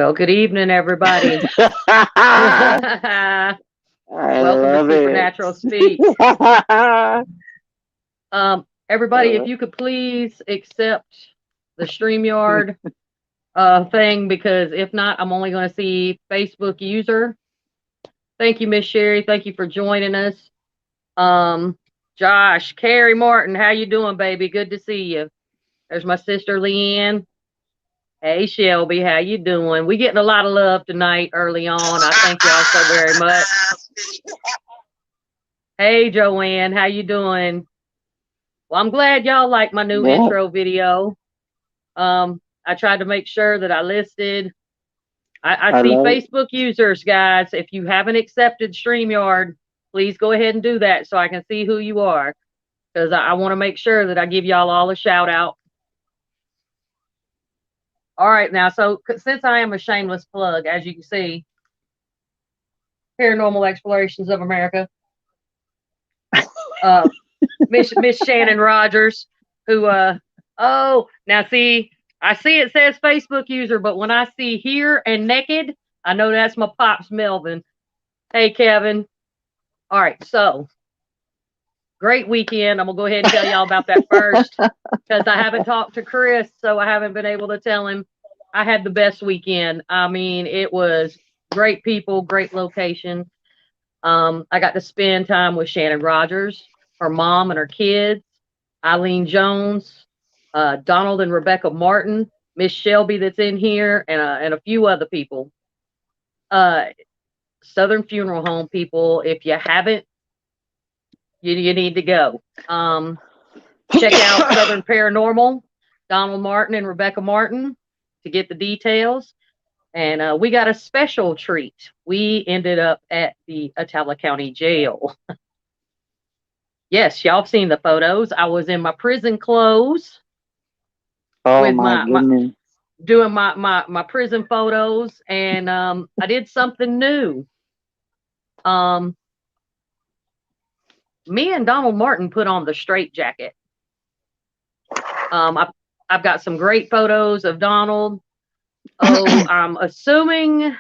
Well, good evening, everybody. I Welcome to love it. Supernatural Speaks. Everybody, if Uh, you could please accept the StreamYard thing, because if not, I'm only going to see Facebook user. Thank you, Miss Sherry. Thank you for joining us. Um, Josh, Carrie Martin, how you doing, baby? Good to see you. There's my sister Leanne. Hey Shelby, how you doing? We getting a lot of love tonight early on. I thank y'all so very much. Hey Joanne, how you doing? Well, I'm glad y'all like my new yeah, intro video. I tried to make sure that I listed. I I see love it. Facebook users, guys. If you haven't accepted StreamYard, please go ahead and do that so I can see who you are. Because I want to make sure that I give y'all all a shout out. All right, now, so since I am a shameless plug, as you can see, Paranormal Explorations of America, uh, Miss Shannon Rogers, who oh, now see, I see it says Facebook user, but when I see here and naked, I know that's my pops Melvin. Hey Kevin. All right, so great weekend. I'm gonna go ahead and tell y'all about that first, because I haven't talked to Chris, so I haven't been able to tell him. I had the best weekend. I mean, it was great people, great location. I got to spend time with Shannon Rogers, her mom and her kids, Eileen Jones, Donald and Rebecca Martin, Miss Shelby that's in here, and a few other people. Uh, Southern Funeral Home people, if you haven't, you need to go. Check out Southern Paranormal, Donald Martin and Rebecca Martin, to get the details. And we got a special treat. We ended up at the Atala County Jail. Yes, y'all have seen the photos. I was in my prison clothes Oh with my my goodness. doing my prison photos, and I did something new. Um, Me and Donald Martin put on the straight jacket. I've got some great photos of Donald. Oh, I'm assuming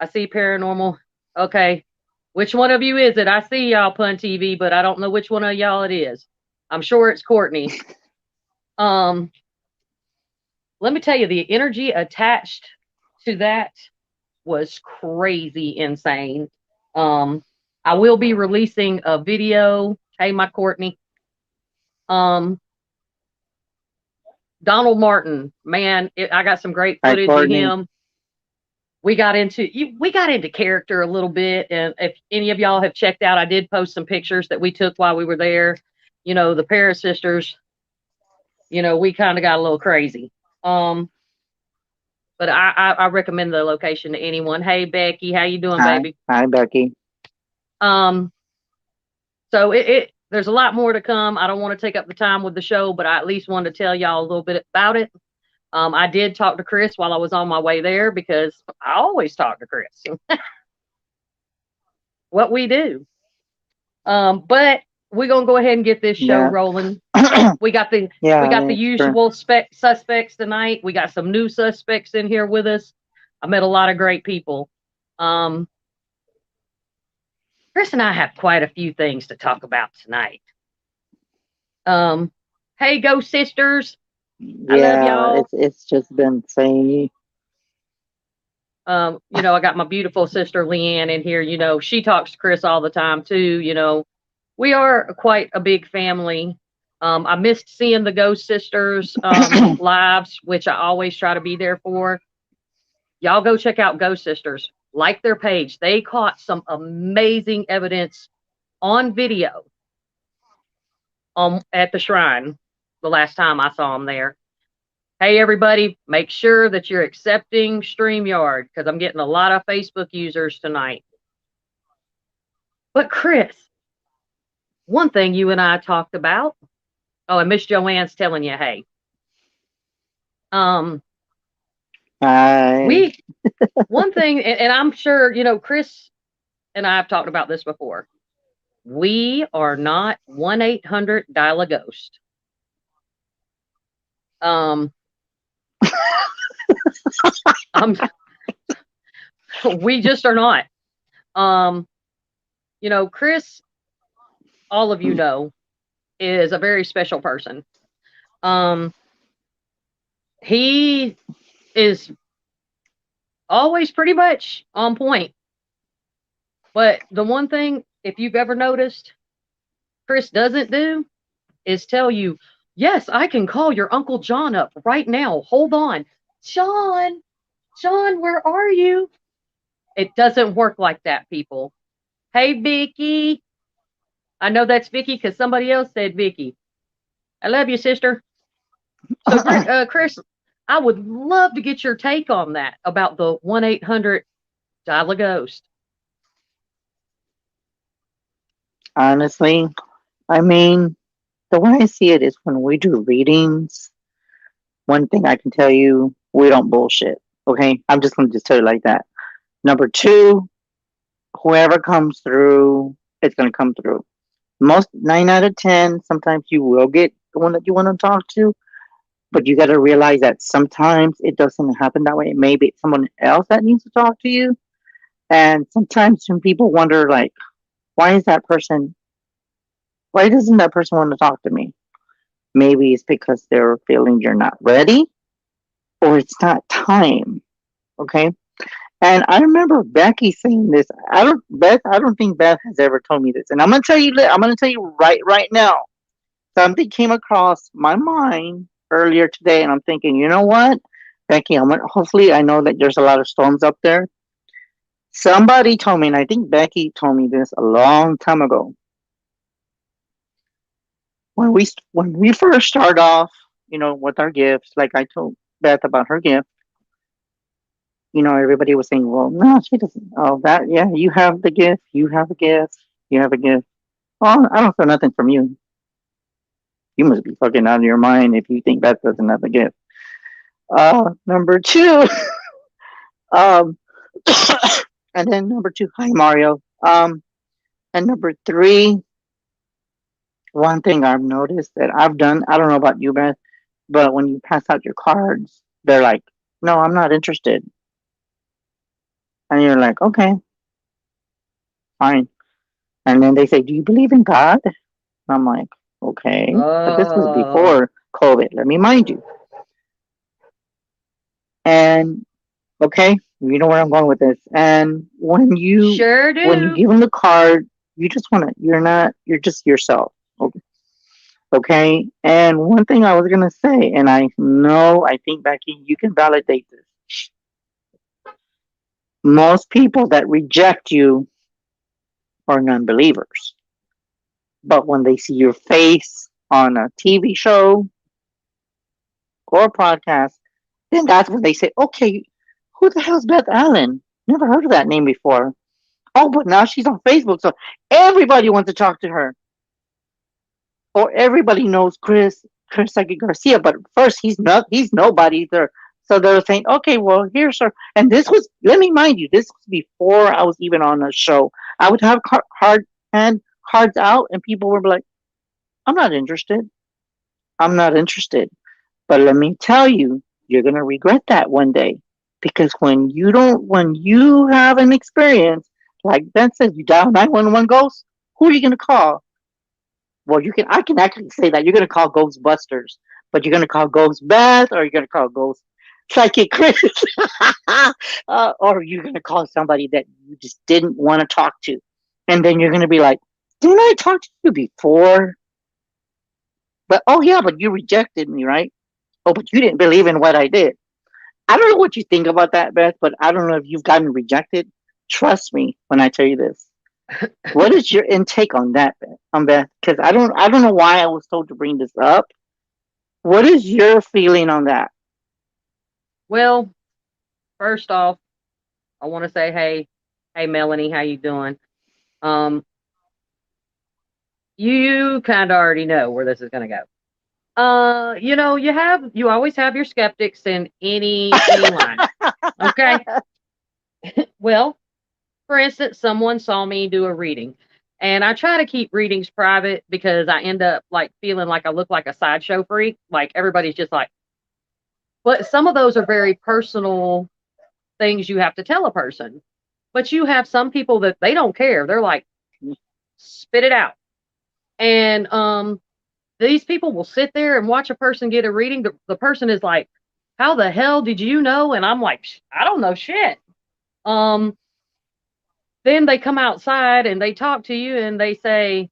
I see paranormal. Okay, which one of you is it? I see y'all Pun TV, but I don't know which one of y'all it is. I'm sure it's Courtney. Um, Let me tell you, the energy attached to that was crazy insane. Um, I will be releasing a video. Hey, my Courtney. Um, Donald Martin, man, I got some great Hi, footage of Courtney. him. We got into character a little bit, and if any of y'all have checked out, I did post some pictures that we took while we were there. The Paris sisters. We kind of got a little crazy. Um, but I recommend the location to anyone. Hey Becky, how you doing, Hi. baby? Hi, Becky. Um, so there's a lot more to come. I don't want to take up the time with the show, but I at least wanted to tell y'all a little bit about it. I did talk to Chris while I was on my way there, because I always talk to Chris. What we do. But we're gonna go ahead and get this show Yeah. rolling. We got the we got the Yeah, sure. usual suspects tonight. We got some new suspects in here with us. I met a lot of great people. Um, Chris and I have quite a few things to talk about tonight. Um, hey, Go Sisters. I love Yeah, y'all. it's just been saying I got my beautiful sister Leanne in here. She talks to Chris all the time too. We are quite a big family. I missed seeing the Ghost Sisters lives, which I always try to be there for. Y'all go check out Ghost Sisters. Like their page. They caught some amazing evidence on video at the shrine the last time I saw them there. Hey, everybody, make sure that you're accepting StreamYard, because I'm getting a lot of Facebook users tonight. But, Chris, one thing you and I talked about. Oh, and Miss Joanne's telling you, hey. Um, hi. we, one thing, and I'm sure, Chris and I have talked about this before. We are not 1-800 dial a ghost. Um, Um, we just are not. Um, Chris, all of you know, is a very special person. Um, he is always pretty much on point. But the one thing, if you've ever noticed, Chris doesn't do is tell you, yes, I can call your Uncle John up right now. Hold on. John, John, where are you? It doesn't work like that, people. Hey, Vicky. I know that's Vicky because somebody else said Vicky. I love you, sister. So, Chris, I would love to get your take on that about the 1-800 dial a ghost. Honestly, I mean, the way I see it is when we do readings, one thing I can tell you, we don't bullshit. Okay? I'm just going to just tell you like that. Number two, whoever comes through, it's going to come through. Most 9 out of 10, sometimes you will get the one that you want to talk to, but you got to realize that sometimes it doesn't happen that way. Maybe it's someone else that needs to talk to you. And sometimes when people wonder, like, why is that person, why doesn't that person want to talk to me? Maybe it's because they're feeling you're not ready or it's not time. Okay. And I remember Becky saying this. I don't think Beth has ever told me this. And I'm going to tell you right now. Something came across my mind earlier today, and I'm thinking, you know what, Becky, hopefully I know that there's a lot of storms up there. Somebody told me, and I think Becky told me this a long time ago. When we first start off, with our gifts, like I told Beth about her gift, everybody was saying, well, no, she doesn't. Oh, that, yeah, you have the gift, you have a gift, you have a gift. Oh, I don't feel nothing from you. You must be fucking out of your mind if you think Beth doesn't have a gift. Number two, um, and then number two, hi Mario. And number three, one thing I've noticed that I've done, I don't know about you, Beth, but when you pass out your cards, they're like, no, I'm not interested. And you're like, okay, fine. And then they say, do you believe in God? And I'm like, okay. But this was Oh, before COVID, let me mind you. And okay, you know where I'm going with this. And sure when you do. give them the card, you just want to. You're just yourself. Okay. Okay. And one thing I was gonna say, and I think Becky, you can validate this. Most people that reject you are non-believers, but when they see your face on a TV show or a podcast, then that's when they say, "Okay, who the hell's Beth Allen? Never heard of that name before." Oh, but now she's on Facebook, so everybody wants to talk to her. Or everybody knows Chris Psychic Garcia, but first he's nobody there. So they're saying, okay, well here's her. And this was, let me mind you, this was before I was even on a show. I would have cards out, and people were like, I'm not interested. I'm not interested. But let me tell you, you're gonna regret that one day. Because when you have an experience, like Ben says, you dial 911 ghost, who are you gonna call? Well, I can actually say that you're gonna call Ghostbusters, but you're gonna call Ghost Beth, or you're gonna call Ghost Psychic Chris, or you're gonna call somebody that you just didn't want to talk to, and then you're gonna be like, "Didn't I talk to you before?" But oh yeah, but you rejected me, right? Oh, but you didn't believe in what I did. I don't know what you think about that, Beth, but I don't know if you've gotten rejected. Trust me when I tell you this. What is your intake on that, Beth? Because I don't know why I was told to bring this up. What is your feeling on that? Well, first off, I want to say, hey, Melanie, how you doing? Um, you kind of already know where this is going to go. You always have your skeptics in any line. Okay. Well, for instance, someone saw me do a reading, and I try to keep readings private because I end up like feeling like I look like a sideshow freak. Like everybody's just like, But some of those are very personal things you have to tell a person. But you have some people that they don't care. They're like, spit it out. And these people will sit there and watch a person get a reading. The person is like, how the hell did you know? And I'm like, I don't know shit. Um, then they come outside and they talk to you and they say,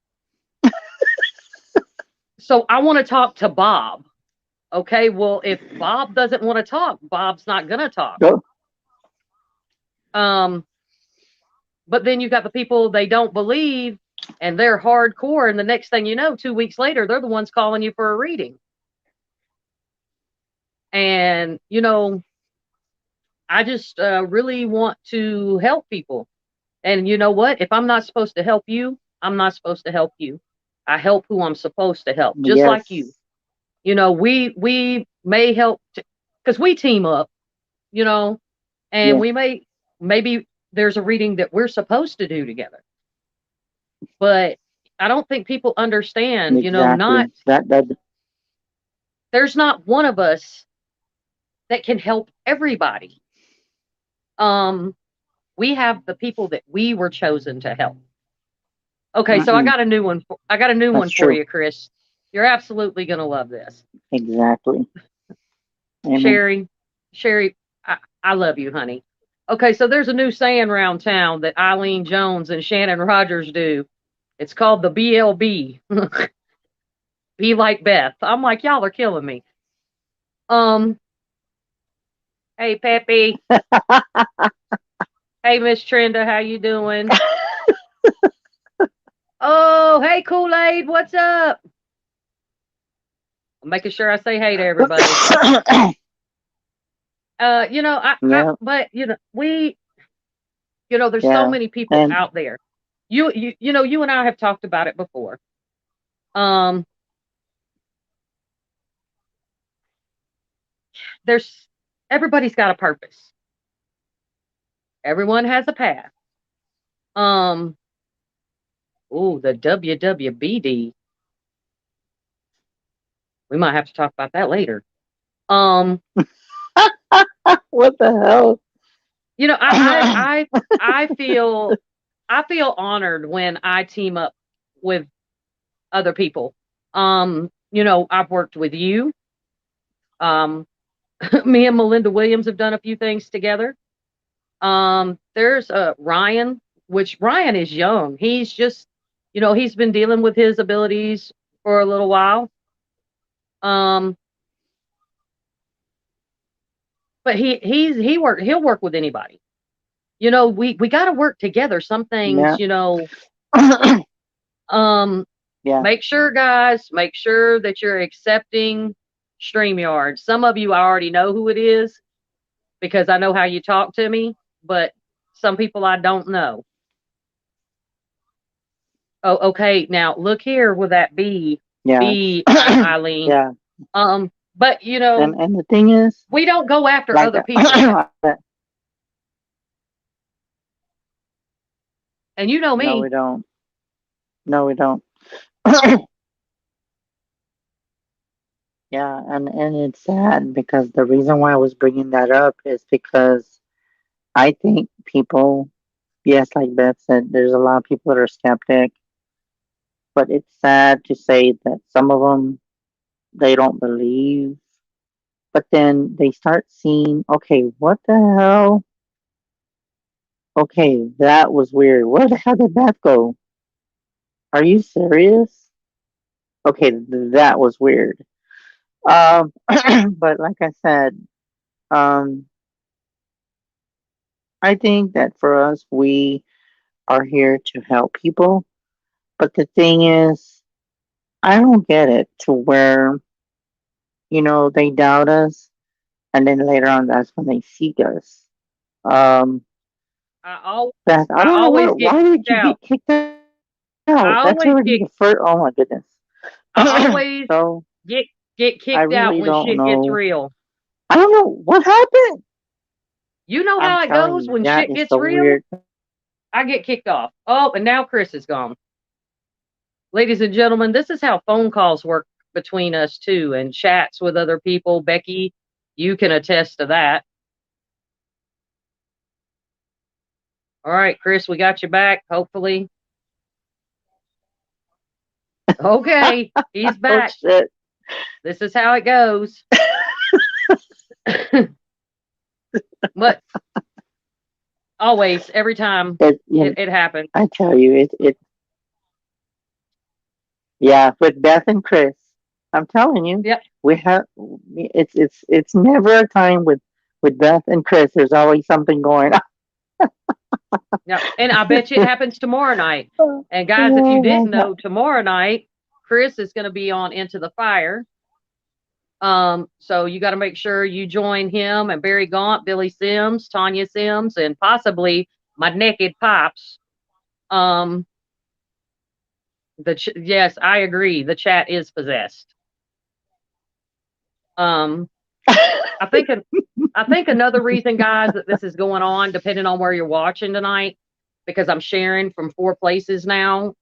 so I want to talk to Bob. Okay, well, if Bob doesn't want to talk, Bob's not going to talk. Go. Um, but then you've got the people they don't believe and they're hardcore. And the next thing you know, 2 weeks later, they're the ones calling you for a reading. And, I just really want to help people. And you know what? If I'm not supposed to help you, I'm not supposed to help you. I help who I'm supposed to help, just like you. Yes. We may help because we team up, you know, and Yes. we maybe there's a reading that we're supposed to do together. But I don't think people understand, not Exactly. That. there's not one of us that can help everybody. Um, we have the people that we were chosen to help. Okay, so I Mm-mm, got a new one. I got a new that's one for true. you, Chris. You're absolutely gonna love this, Exactly. Amen. Sherry. Sherry, I love you, honey. Okay, so there's a new saying around town that Eileen Jones and Shannon Rogers do. It's called the BLB. Be like Beth. I'm like, y'all are killing me. Um, hey Peppy. Hey Miss Trenda, how you doing? Oh, hey Kool-Aid, what's up? I'm making sure I say hey to everybody. Yeah. But there's so Yeah. many people And out there. You and I have talked about it before. Um, there's everybody's got a purpose. Everyone has a path. Um, the WWBD. We might have to talk about that later. Um, what the hell? I feel honored when I team up with other people. I've worked with you. Um, me and Melinda Williams have done a few things together. There's Ryan, which Ryan is young. He's just, he's been dealing with his abilities for a little while. Um, but he'll work with anybody. We got to work together. Some things, Yeah. um, Yeah. make sure that you're accepting StreamYard. Some of you I already know who it is because I know how you talk to me, but some people I don't know. Oh, okay. Now look here with that Yeah. B, Eileen. Yeah. But And the thing is, we don't go after like other people, and you know no, me. we don't. No, we don't. Yeah, and it's sad because the reason why I was bringing that up is because I think people, yes, like Beth said, there's a lot of people that are skeptic, but it's sad to say that some of them they don't believe, but then they start seeing, okay, what the hell? Okay, that was weird. Where the hell did that go? Are you serious? Okay, that was weird. Um, but like I said, um, I think that for us, we are here to help people. But the thing is, I don't get it to where, they doubt us and then later on that's when they seek us. Um, I always, Beth, I I don't know always get why did kicked you out. get kicked out? That's I already the always first, get, oh my goodness. I always So get get I kicked out really when don't shit gets know. real. I don't know what happened. You know I'm how it telling goes you, when that shit is gets so real. weird. I get kicked off. Oh, and now Chris is gone. Ladies and gentlemen, this is how phone calls work between us too, and chats with other people. Becky, You can attest to that. All right, Chris, we got you back. Hopefully. Okay, he's Oh back. shit. This is how it goes. But always, every time It, you know, it happens. I tell you, yeah, with Beth and Chris, I'm telling you, Yep. we have, it's never a time with Beth and Chris. There's always something going Yep. And I bet you it happens tomorrow night. on. And guys, if you Oh my didn't God. know, tomorrow night, Chris is going to be on Into the Fire. So you got to make sure you join him and Barry Gaunt, Billy Sims, Tanya Sims, and possibly my naked pops. Um, yes, I agree. The chat is possessed. Um, I think I think another reason, guys, that this is going on, depending on where you're watching tonight, because I'm sharing from 4 places now.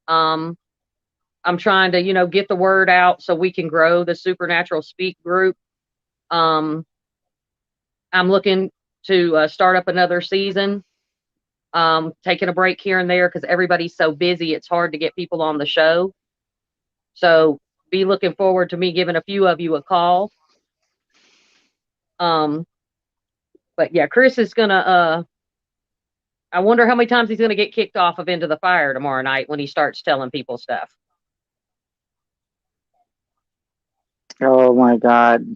I'm trying to, get the word out so we can grow the Supernatural Speak group. Um, I'm looking to start up another season. Taking a break here and there because everybody's so busy, it's hard to get people on the show. So be looking forward to me giving a few of you a call. Um, but yeah, Chris is gonna. I wonder how many times he's gonna get kicked off of Into the Fire tomorrow night when he starts telling people stuff. Oh my God.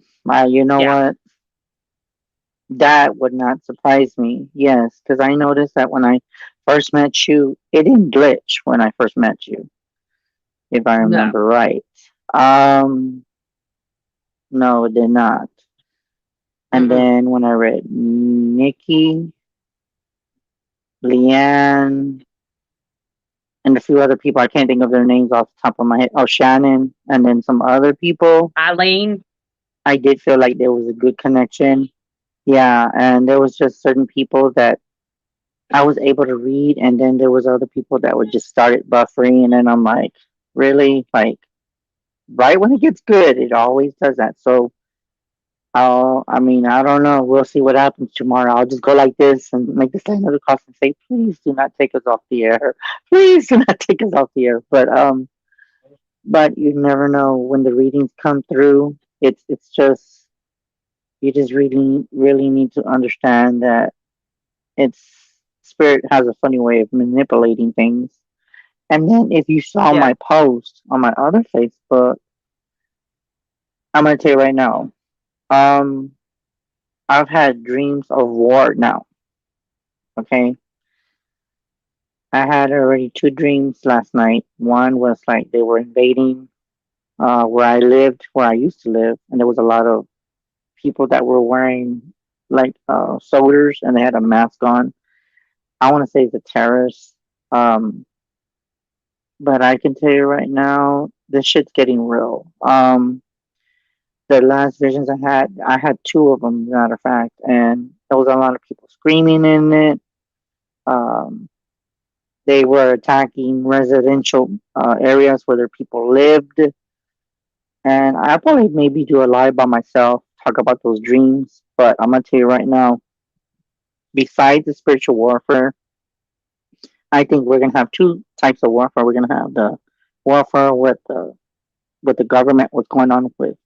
You know Yeah, what? That would not surprise me. Yes, because I noticed that when I first met you, it didn't glitch when I first met you, if I no, remember right. Um, no, it did not. And mm-mm. then when I read Nikki, Leanne, and a few other people, I can't think of their names off the top of my head. Oh, Shannon, and then some other people, Eileen, I did feel like there was a good connection. Yeah, and there was just certain people that I was able to read, and then there was other people that would just start it buffering, and then I'm like, really, like right when it gets good, it always does that. So, I mean, I don't know. We'll see what happens tomorrow. I'll just go like this and make the sign of the cross and say, please do not take us off the air. Please do not take us off the air. But you never know when the readings come through. It's just you just really need to understand that it's spirit has a funny way of manipulating things. And then if you saw yeah, my post on my other Facebook, I'm gonna tell you right now. Um, I've had dreams of war now. Okay, I had already two dreams last night. One was like they were invading where I lived, where I used to live, and there was a lot of people that were wearing like soldiers and they had a mask on. I want to say it's a terrorist. Um, but I can tell you right now, this shit's getting real. The last visions I had two of them, matter of fact, and there was a lot of people screaming in it. Um, they were attacking residential areas where their people lived, and I probably maybe do a live by myself, talk about those dreams. But I'm gonna tell you right now, besides the spiritual warfare, I think we're gonna have two types of warfare. We're gonna have the warfare with the government, what's going on with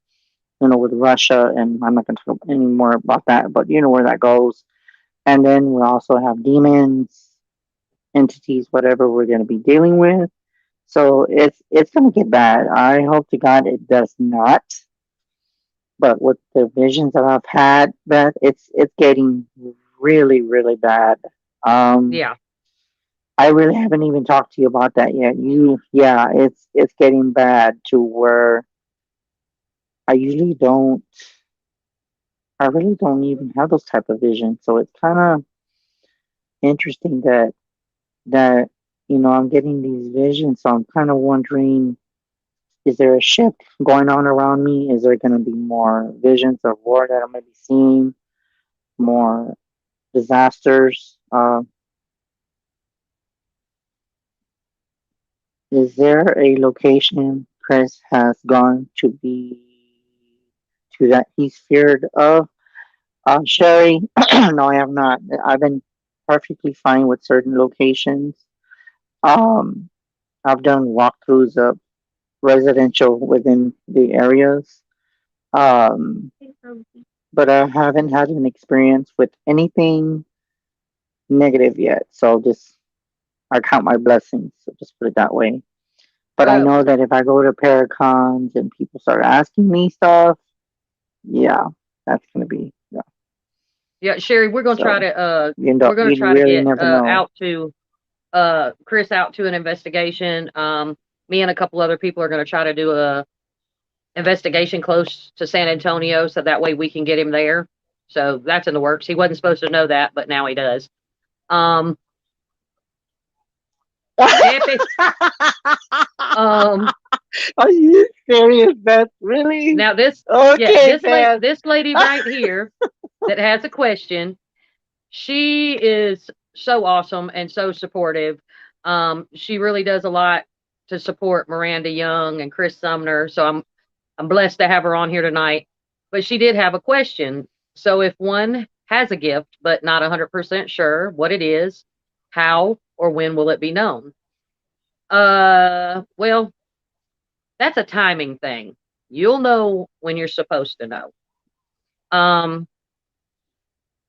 with Russia, and I'm not gonna talk any more about that, but you know where that goes. And then we also have demons, entities, whatever we're gonna be dealing with. So it's gonna get bad. I hope to God it does not. But with the visions that I've had, Beth, it's getting really bad. Um, yeah. I really haven't even talked to you about that yet. Yeah, it's getting bad to where I usually don't. I really don't even have those type of visions. So it's kind of interesting that I'm getting these visions. So I'm kind of wondering, is there a shift going on around me? Is there going to be more visions of war that I'm going to be seeing? More disasters? Is there a location Chris has gone to be to that he's feared of? Sherry, no, I have not. I've been perfectly fine with certain locations. Um, I've done walkthroughs of residential within the areas. Um, but I haven't had an experience with anything negative yet. So just I count my blessings. So just put it that way. But I Uh, know that if I go to Paracons and people start asking me stuff, yeah, that's gonna be yeah. yeah, Sherry, So we're gonna you'd try to really get never know. out to Chris out to an investigation. Me and a couple other people are gonna try to do a investigation close to San Antonio, so that way we can get him there. So that's in the works. He wasn't supposed to know that, but now he does. Um, Epic. Um, Are you serious? That's really now this, yeah, okay, man. this lady right here that has a question. She is so awesome and so supportive. She really does a lot to support Miranda Young and Chris Sumner. So I'm blessed to have her on here tonight. But she did have a question. So if one has a gift but not 100% sure what it is, how or when will it be known? Well, that's a timing thing. You'll know when you're supposed to know. Um,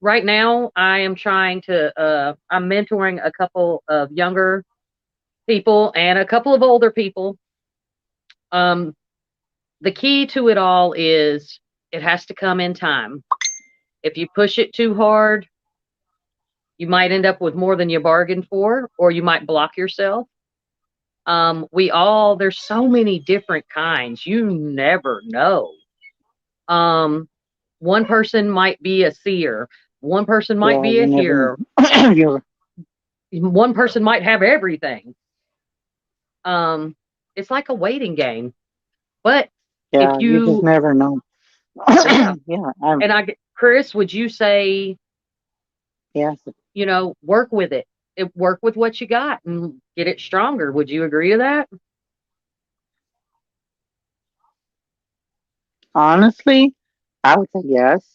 right now I am trying to I'm mentoring a couple of younger people and a couple of older people. Um, the key to it all is it has to come in time. If you push it too hard, you might end up with more than you bargained for, or you might block yourself. There's so many different kinds. You never know. Um, one person might be a seer, one person might Yeah, be you a never know. hearer, You're one person might have everything. Um, it's like a waiting game. But if yeah, you just you, never know. yeah, Yeah, I'm and Chris, would you say, yeah. work with it? Work with what you got and get it stronger. Would you agree to that? Honestly, I would say yes.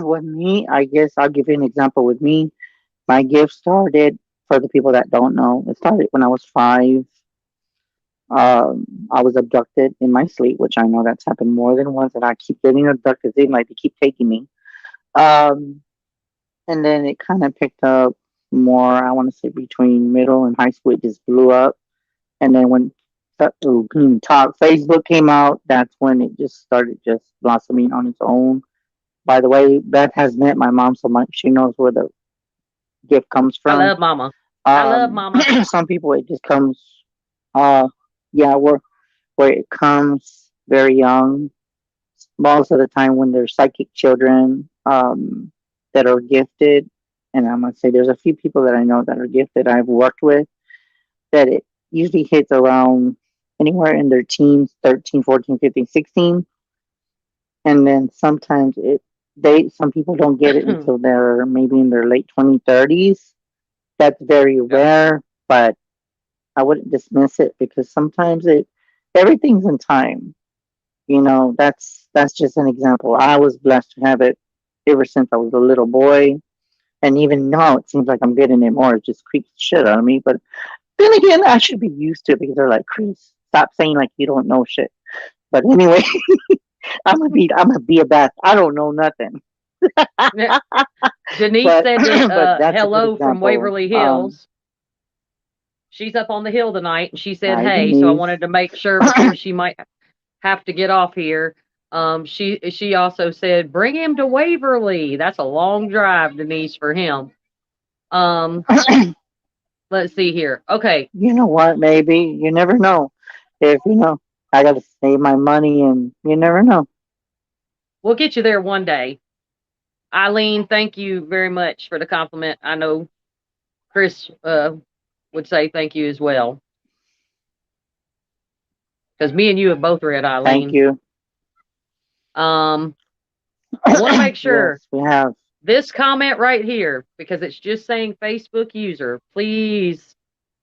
With me, I guess I'll give you an example. With me, my gift started for the people that don't know. It started when I was 5. I was abducted in my sleep, which I know that's happened more than once, and I keep getting abducted. They might keep taking me. Um, and then it kind of picked up more. I want to say between middle and high school, it just blew up. And then when Talk Facebook came out, that's when it just started just blossoming on its own. By the way, Beth has met my mom so much she knows where the gift comes I from. love mama. I love mama. Some people it just comes, uh, yeah, where it comes very young. Most of the time when there's psychic children that are gifted, and I'm gonna say there's a few people that I know that are gifted. I've worked with that it usually hits around anywhere in their teens, 13, 14, 15, 16. And then sometimes some people don't get it until they're maybe in their late 20s, 30s. That's very Yeah. rare, but I wouldn't dismiss it because sometimes everything's in time. That's just an example. I was blessed to have it ever since I was a little boy. And even now it seems like I'm getting it more. It just creeps the shit out of me. But then again, I should be used to it because they're like, Chris, stop saying like you don't know shit. But anyway, I'm gonna be a Beth. I don't know nothing. Denise But said that but that's a good hello from example. Waverly Hills. She's up on the hill tonight and she said Hi hey, so I Denise. wanted to make sure before she might have to get off here. She also said bring him to Waverly. That's a long drive, Denise, for him. Um, let's see here. Okay, You know what? Maybe you never know. If I got to save my money, and you never know. we'll get you there one day. Eileen, thank you very much for the compliment. I know Chris would say thank you as well because me and you have both read Thank Eileen. you. Um, I want to make sure Yes, we have. this comment right here, because it's just saying Facebook user, please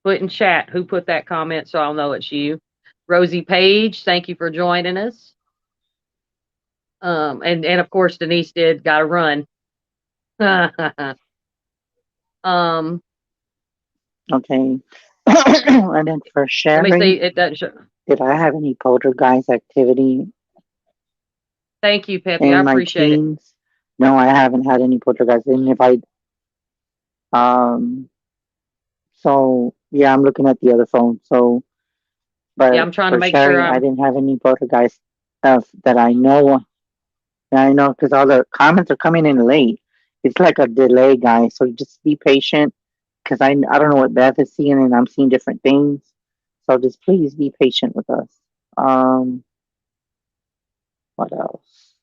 put in chat who put that comment so I'll know it's you. Rosie Page, thank you for joining us. And of course Denise did got to run. um, Okay. And then for Let me Sherry, see. It doesn't show. did I have any poltergeist activity Thank you, Peppy. I in my appreciate it. teens? No, I haven't had any poltergeist. And if I, um, so yeah, I'm looking at the other phone. So, Yeah, but I'm trying to for make sure Sherry, I I'm. didn't have any poltergeist stuff that I know. Yeah, I know because all the comments are coming in late. It's like a delay, guys. So just be patient because I don't know what Beth is seeing and I'm seeing different things. So just please be patient with us. Um, what else?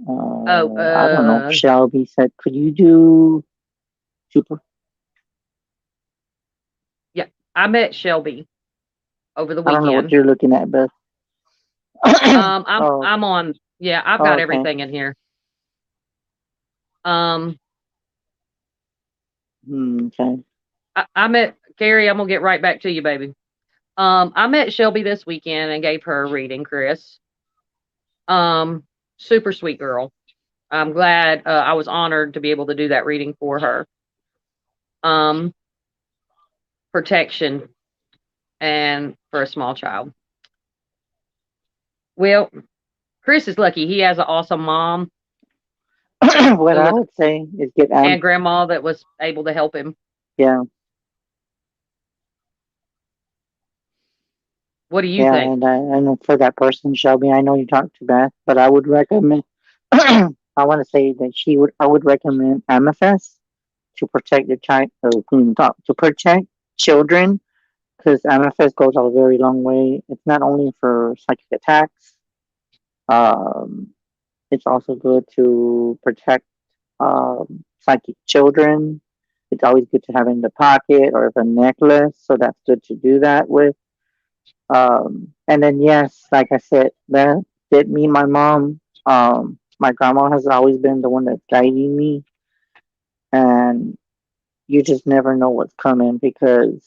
Oh, I don't know. Shelby said, could you do super? yeah. I met Shelby over the I don't know what weekend. you're looking at, Beth. Oh, I'm on. Yeah, I've oh, got okay. everything in here. Um, Okay. I met Gary. I'm gonna get right back to you, baby. I met Shelby this weekend and gave her a reading, Chris. Um, Super sweet girl. I'm glad I was honored to be able to do that reading for her. Um, Protection and for a small child. Well, Chris is lucky. He has an awesome mom What who I was would say is get and grandma that was able to help him. yeah, What do you yeah, think? and I know for that person, Shelby, I know you talked to Beth, but I would recommend. I want to say that I would recommend Amethyst to protect your child, to protect children, because Amethyst goes a very long way. It's not only for psychic attacks. Um, it's also good to protect psychic children. It's always good to have in the pocket or the necklace, so that's good to do that with. And then yes, like I said, that did me, my mom. My grandma has always been the one that's guiding me, and you just never know what's coming because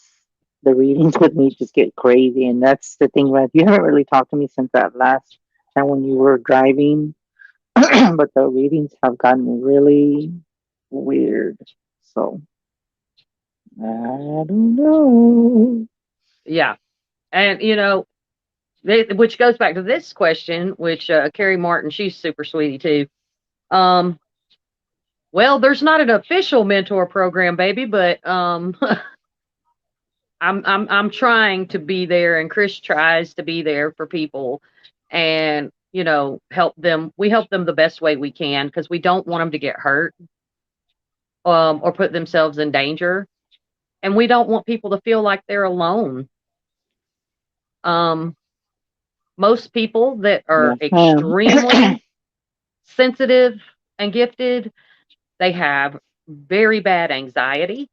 the readings with me just get crazy, and that's the thing. Right, you haven't really talked to me since that last time when you were driving, but the readings have gotten really weird. So I don't know. Yeah, and which goes back to this question, which Carrie Martin, she's super sweetie too. Um, well, there's not an official mentor program, baby, but I'm trying to be there, and Chris tries to be there for people, and help them. We help them the best way we can because we don't want them to get hurt or put themselves in danger, and we don't want people to feel like they're alone. Um, Most people that are Yes, ma'am. extremely sensitive and gifted, they have very bad anxiety,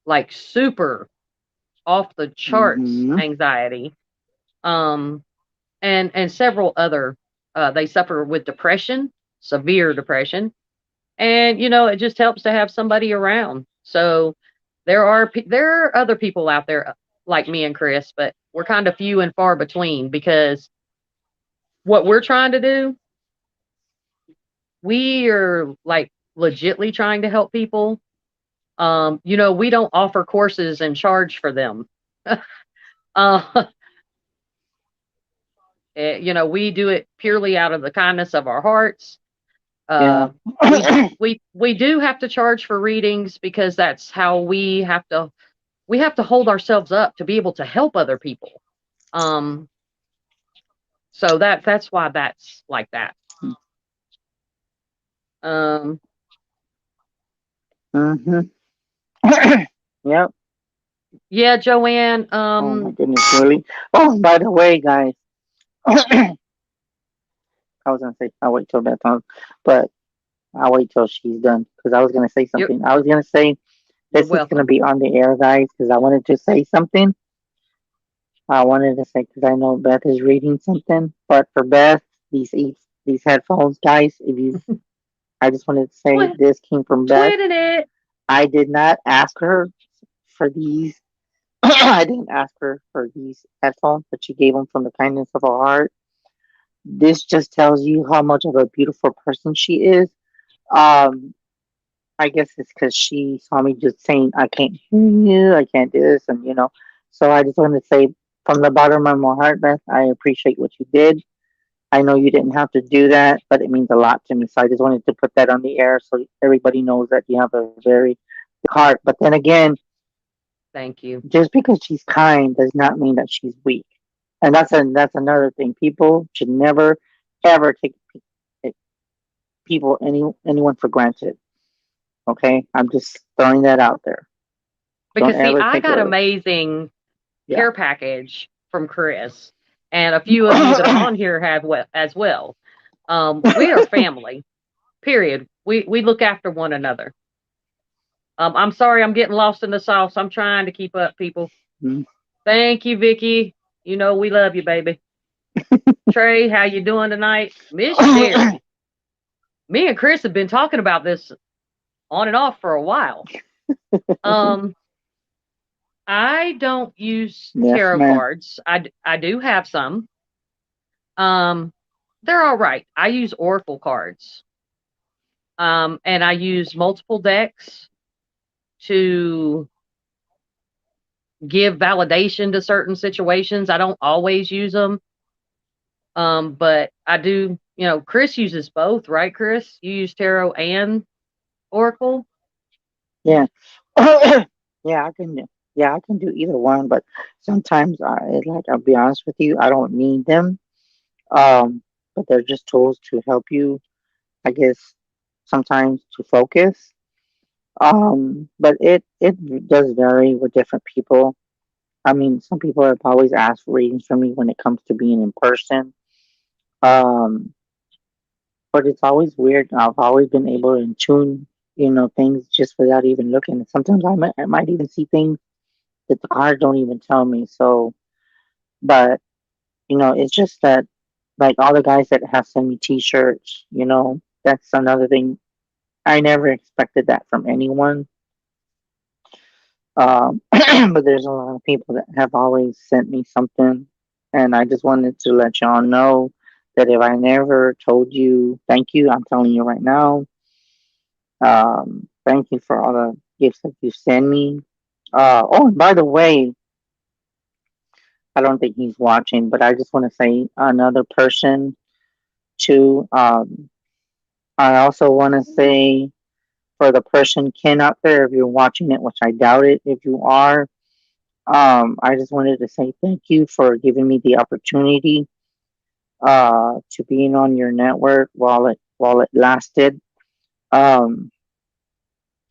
like super off the charts Hmm. anxiety. Um, and several other they suffer with depression, severe depression, and it just helps to have somebody around. So there are other people out there like me and Chris, but we're kind of few and far between because what we're trying to do, we are like legitly trying to help people. We don't offer courses and charge for them. uh, we do it purely out of the kindness of our hearts. Yeah. Uh, we do have to charge for readings because that's how we have to hold ourselves up to be able to help other people. Um, so that's why that's like that. Um, Hmm. Yep. yeah, Joanne. Oh my goodness, really? Oh, by the way, guys, I was gonna say I'll wait till that time, but I'll wait till she's done because I was gonna say you're, something. I was gonna say you're this is gonna welcome. be on the air, guys, because I wanted to say something. I wanted to say because I know Beth is reading something, but for Beth, these headphones, guys, if you, I just wanted to say Twin, this came from Beth. twinning it. I did not ask her for these. I didn't ask her for these headphones, but she gave them from the kindness of her heart. This just tells you how much of a beautiful person she is. Um, I guess it's because she saw me just saying, I can't hear you, I can't do this, and So I just want to say from the bottom of my heart, Beth, I appreciate what you did. I know you didn't have to do that, but it means a lot to me. So I just wanted to put that on the air so everybody knows that you have a very big heart. But then again, Thank you. just because she's kind does not mean that she's weak. And that's another thing. People should never ever take people anyone for granted. Okay, I'm just throwing that out there. Don't Because see, ever I take got her. amazing Yeah. care package from Chris, and a few of you that are on here have as well. We are family. Period. We look after one another. I'm sorry, I'm getting lost in the sauce. I'm trying to keep up, people. Mm. Thank you, Vicky. You know we love you, baby. Trey, how you doing tonight? Miss Sherry. Me and Chris have been talking about this on and off for a while. Um, I don't use Yes, tarot ma'am. cards. I do have some. Um, they're all right. I use oracle cards. And I use multiple decks to give validation to certain situations. I don't always use them. But I do, Chris uses both, right, Chris? You use tarot and oracle? Yeah. Yeah, I can. Yeah, I can do either one, but sometimes I'll be honest with you, I don't need them. Um, but they're just tools to help you, I guess, sometimes to focus. But it does vary with different people. I mean, some people have always asked for readings from me when it comes to being in person. Um, but it's always weird. I've always been able to tune, things just without even looking. Sometimes I might even see things that the cards don't even tell me. So, but it's just that like all the guys that have sent me T-shirts, that's another thing. I never expected that from anyone. But there's a lot of people that have always sent me something, and I just wanted to let y'all know that if I never told you thank you, I'm telling you right now. Thank you for all the gifts that you send me. Oh, and by the way, I don't think he's watching, but I just want to say another person too. I also want to say for the person Ken out there, if you're watching it, which I doubt it, if you are, I just wanted to say thank you for giving me the opportunity to being on your network while it lasted. Um,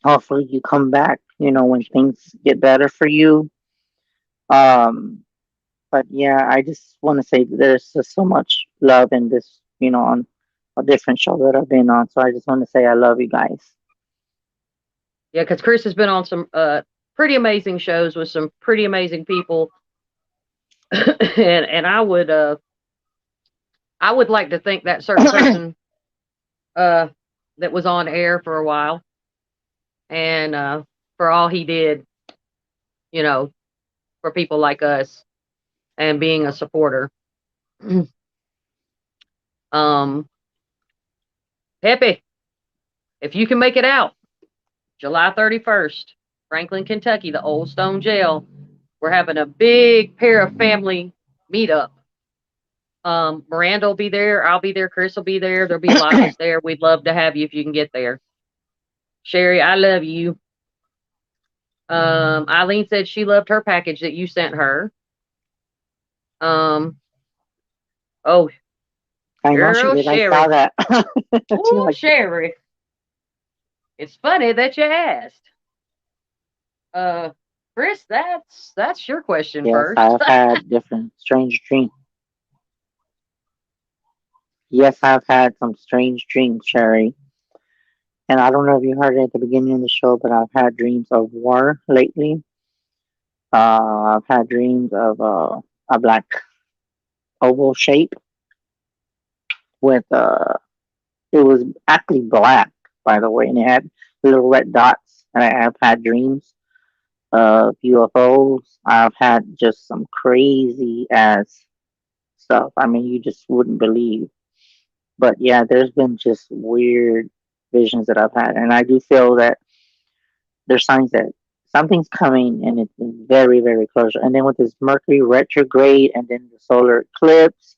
Hopefully you come back, when things get better for you. Um, but yeah, I just want to say there's just so much love in this, on a different show that I've been on. So I just want to say I love you guys. Yeah, because Chris has been on some pretty amazing shows with some pretty amazing people, and I would like to think that certain person uh that was on air for a while and for all he did, you know, for people like us and being a supporter. um, Pepe, if you can make it out, July 31st, Franklin, Kentucky, the Old Stone Jail. We're having a big pair of family meetup. Miranda will be there. I'll be there. Chris will be there. There'll be a lot of us there. We'd love to have you if you can get there. Sherry, I love you. Eileen said she loved her package that you sent her. Um, oh, I know she girl, did. I saw Sherry. that. She Oh, liked it. Sherry. It's funny that you asked. Uh, Chris, that's your question Yes, first. I've had different strange dreams. Yes, I've had some strange dreams, Sherry. And I don't know if you heard it at the beginning of the show, but I've had dreams of war lately. I've had dreams of a black oval shape with it was actually black, by the way, and it had little red dots. And I've had dreams of UFOs. I've had just some crazy ass stuff. I mean, you just wouldn't believe. But yeah, there's been just weird visions that I've had, and I do feel that there's signs that something's coming, and it's very, very close. And then with this Mercury retrograde, and then the solar eclipse,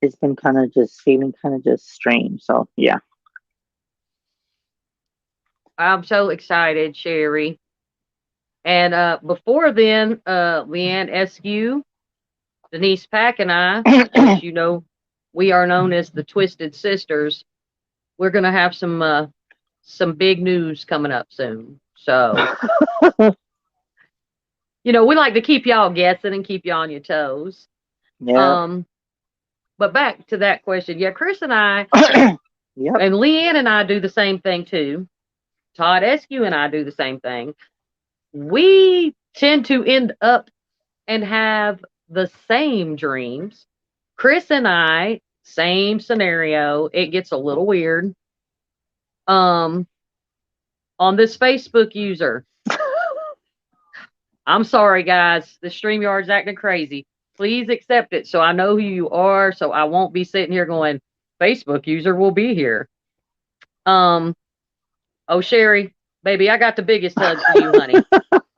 it's been kind of just feeling kind of just strange. So yeah. I'm so excited, Sherry. And before then, Leanne Eskew, Denise Pack, and I, as you know, we are known as the Twisted Sisters. We're gonna have some big news coming up soon. So, we like to keep y'all guessing and keep you on your toes. Yeah. Um, but back to that question. Yeah, Chris and I Yep. and Leanne and I do the same thing too. Todd Eskew and I do the same thing. We tend to end up and have the same dreams. Chris and I, same scenario. It gets a little weird. Um, on this Facebook user, I'm sorry, guys. The StreamYard's acting crazy. Please accept it so I know who you are, so I won't be sitting here going, Facebook user will be here. Um, oh Sherry, baby, I got the biggest hug for you, honey.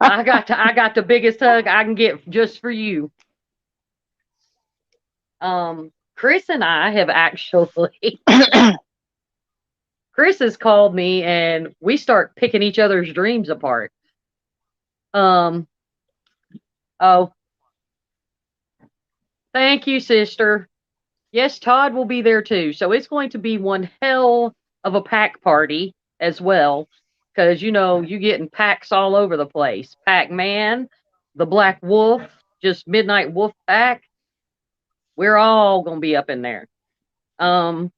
I got the biggest hug I can get just for you. Chris and I have actually Chris has called me and we start picking each other's dreams apart. Um, oh, thank you, sister. Yes, Todd will be there too. So it's going to be one hell of a pack party as well. Because, you getting packs all over the place. Pac Man, the Black Wolf, just Midnight Wolf Pack. We're all going to be up in there. Um,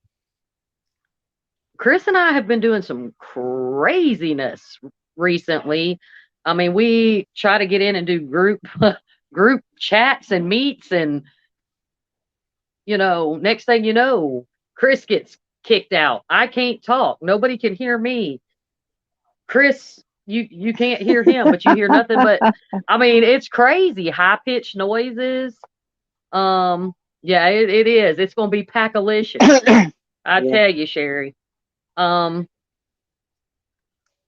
Chris and I have been doing some craziness recently. I mean, we try to get in and do group chats and meets, and next thing you know, Chris gets kicked out. I can't talk. Nobody can hear me. Chris, you can't hear him, but you hear nothing but I mean, it's crazy. High pitched noises. Yeah, it is. It's gonna be packalicious. I Yeah. tell you, Sherry. Um,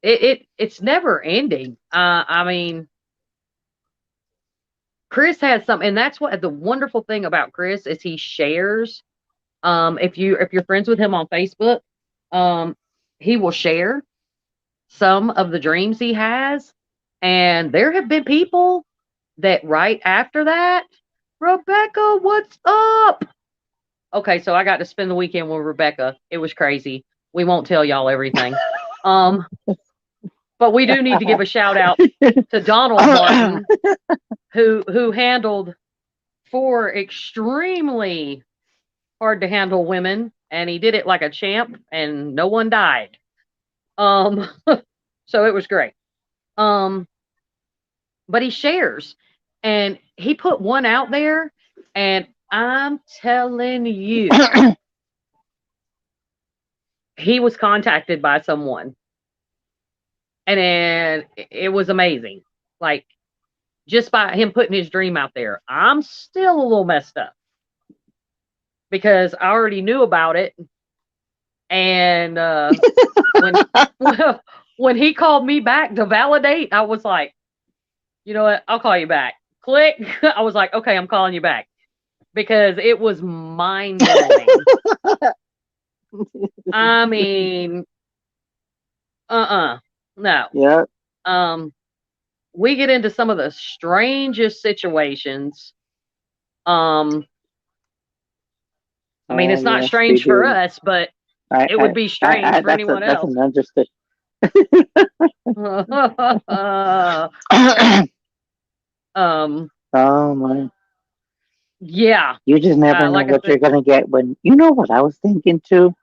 it's never ending. I mean, Chris has some, and that's what the wonderful thing about Chris is he shares. If you're friends with him on Facebook, um, he will share some of the dreams he has, and there have been people that right after that, Rebecca, what's up? Okay, so I got to spend the weekend with Rebecca. It was crazy. We won't tell y'all everything. Um, but we do need to give a shout out to Donald Martin, who handled four extremely hard to handle women, and he did it like a champ, and no one died. Um, so it was great. Um, but he shares, and he put one out there, and I'm telling you, he was contacted by someone, and then it was amazing. Like just by him putting his dream out there, I'm still a little messed up because I already knew about it, and when when he called me back to validate, I was like, you know what? I'll call you back. Click. I was like, okay, I'm calling you back because it was mind blowing. I mean, no. Yeah. Um, we get into some of the strangest situations. Um, I mean, Oh it's not yes, we strange for do. us, but I, it would I, be strange for anyone that's else. an understatement. um, Oh my! yeah, You just never know like I what you're said, gonna get when you know what I was thinking too.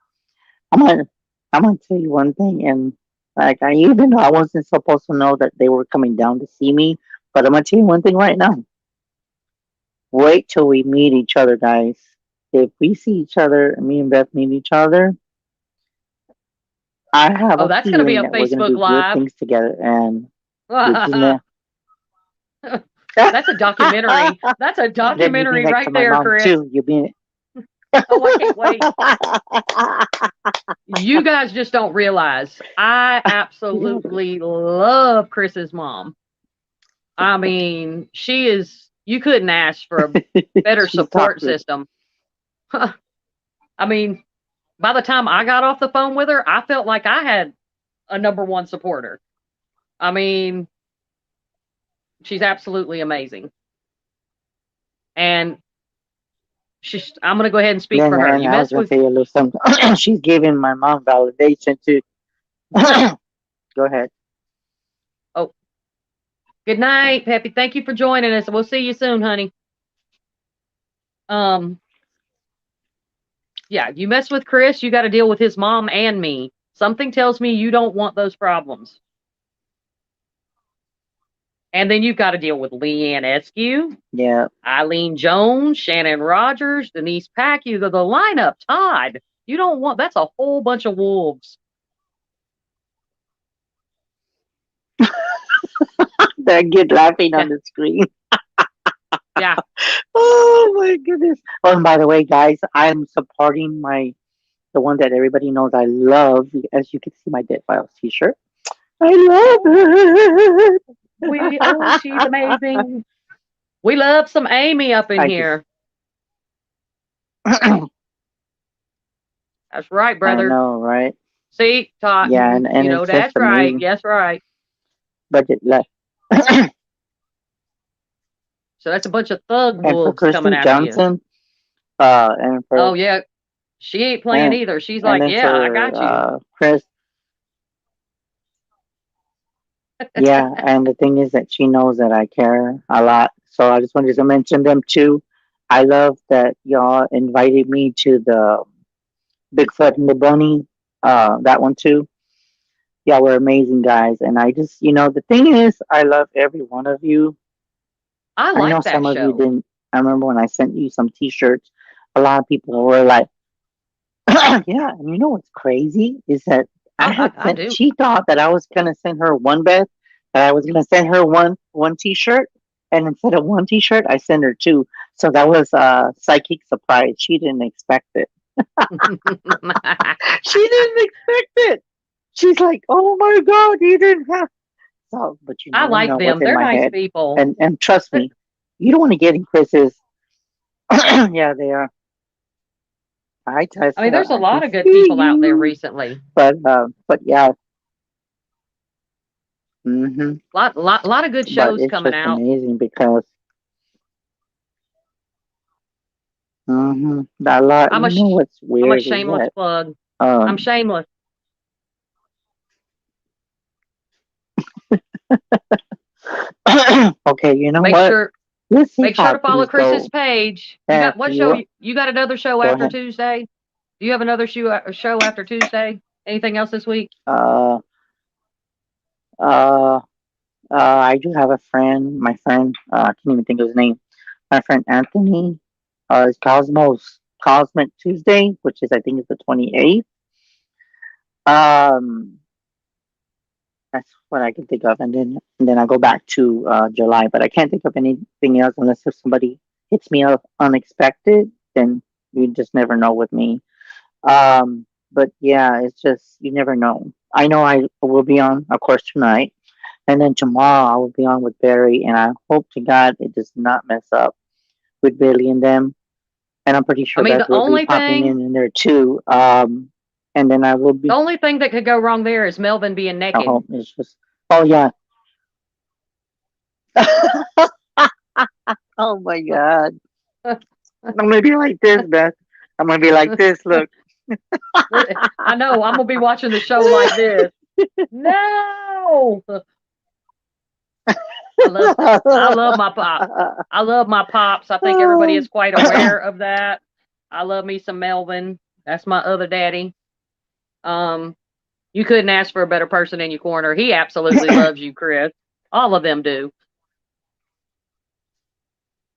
I'm gonna I'm gonna tell you one thing, and like I even though I wasn't supposed to know that they were coming down to see me, but I'm gonna tell you one thing right now. Wait till we meet each other, guys. If we see each other, me and Beth meet each other, I have oh, a that's going to be feeling a that we're gonna Facebook do good Live. things together, and you're just ne- That's a documentary. That's a Then you be documentary next to right my there, mom Chris. too. You'll be. Oh, I can't wait. You guys just don't realize I absolutely love Chris's mom. I mean, she is, you couldn't ask for a better She's support toxic. system. I mean, by the time I got off the phone with her, I felt like I had a number one supporter. I mean, she's absolutely amazing. And I'm going to go ahead and speak Then, for her. and You I was mess gonna with, say a little something. She's giving my mom validation too. Go ahead. oh, good night, Peppy. Thank you for joining us. We'll see you soon, honey. Um, yeah, you mess with Chris, you got to deal with his mom and me. Something tells me you don't want those problems. And then you've got to deal with Leanne Eskew, Yeah. Eileen Jones, Shannon Rogers, Denise Pacquiao, the lineup, Todd. You don't want, that's a whole bunch of wolves. That kid laughing Yeah, on the screen. yeah. Oh my goodness. Oh, and by the way, guys, I'm supporting the one that everybody knows I love. As you can see, my Dead Files T-shirt. I love it. She's amazing. We love some Amy up in I just, here. That's right, I brother. know, right? See, Todd, Yeah, and you know, it's just that's right. amazing. Yes, right. Budget left. So that's a bunch of thug And for wolves coming Kristen after you. Johnson, and Oh, for yeah. She ain't playing and either. She's and like, then yeah, I for got you. Chris, yeah. And the thing is that she knows that I care a lot, so I just wanted to mention them too. I love that y'all invited me to the Bigfoot and the Bunny, that one too. Y'all were amazing guys, and I just, the thing is, I love every one of you. I I know like that some of you show. didn't. I remember when I sent you some T-shirts. A lot of people were like, "Yeah." And you know what's crazy is that I I, had I, I sent. do. She thought that I was gonna send her one bed, that I was gonna send her one T-shirt, and instead of one T-shirt, I sent her two. So that was a psychic surprise. She didn't expect it. She didn't expect it. She's like, "Oh my god, you didn't have." So, but I you like know them. what's in They're my nice head, people. and trust But me, you don't want to get in Chris's. Yeah, they are. I I mean, tested. there's a I can lot of good see people out there you, recently. but yeah, hmm Lot of good but shows it's coming just out. amazing because a lot. I'm a You know what's I'm a weird is shameless that plug. I'm um, shameless. okay, you know Make what? sure Let's see make sure how to follow things Chris's go. page. You And got what show? you You got another show go after ahead. Tuesday? Do you have another show after Tuesday? Anything else this week? Uh, uh, I do have a friend. My friend, I can't even think of his name. My friend Anthony. Is Cosmic Tuesday, which is I think is the 28th. Um, that's what I can think of, and then I go back to July, but I can't think of anything else unless if somebody hits me up unexpected. Then you just never know with me. But yeah, it's just you never know. I know I will be on, of course, tonight, and then tomorrow I will be on with Barry, and I hope to God it does not mess up with Billy and them. And I'm pretty I sure mean, Beth will be popping in there too. And then I will the be. only thing that could go wrong there is Melvin being I naked. hope it's just. Oh yeah. Oh my God. I'm gonna be like this, Beth. I'm gonna be like this. Look. I know. I'm gonna be watching the show like this. No, I love my pop. I love my pops. I think everybody is quite aware of that. I love me some Melvin. That's my other daddy. Um, you couldn't ask for a better person in your corner. He absolutely loves you, Chris. All of them do.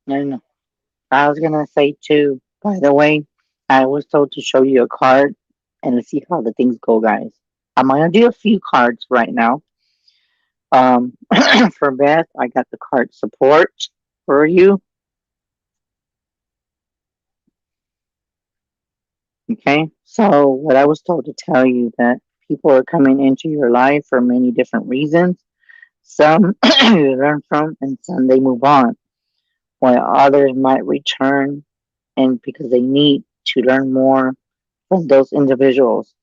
And I was gonna say too. By the way, I was told to show you a card, and let's see how the things go, guys. I'm gonna do a few cards right now. For Beth, I got the card support for you. Okay. So what I was told to tell you that people are coming into your life for many different reasons. Some you learn from, and some they move on, while others might return and because they need to learn more from those individuals.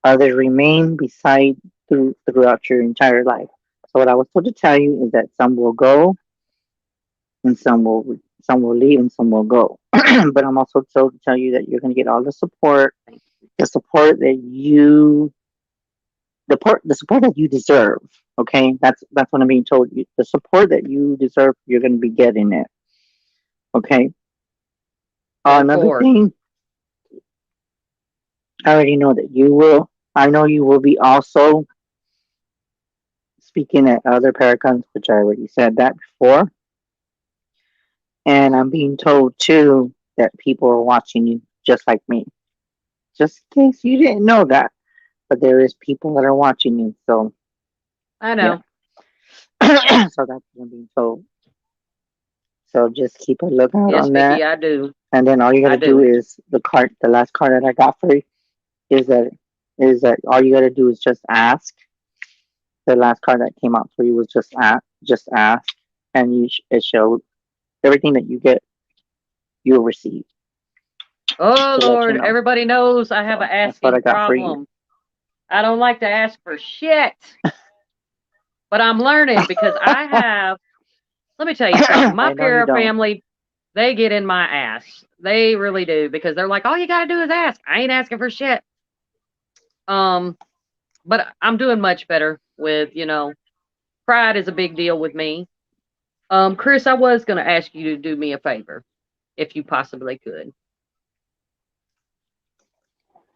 Others remain beside throughout your entire life. So what I was told to tell you is that some will go and some will leave and some will go. But I'm also told to tell you that you're going to get all the support that you the support that you deserve. Okay, that's what I'm being told. The support that you deserve, you're going to be getting it. Okay. Go Another forth. thing, I already know that you will. I know you will be also speaking at other paracons, which I already said that before. And I'm being told too that people are watching you just like me. Just in case you didn't know that, but there is people that are watching you. So I yeah, know. so that's what I'm being told. So just keep a lookout Yes, on that. baby, I do. And then all you I gotta do do. is the last card that I got for you is that all you gotta do is just ask. The last card that came out for you was just ask, and it showed everything that you get, you'll receive. Oh To let you Lord, know. everybody knows I have an So that's what I asking got for you. problem. I don't like to ask for shit, but I'm learning because I have. Let me tell you something. My I know you para don't. family, they get in my ass. They really do because they're like, all you gotta do is ask. I ain't asking for shit. Um, but I'm doing much better with pride is a big deal with me. Chris, I was gonna ask you to do me a favor, if you possibly could.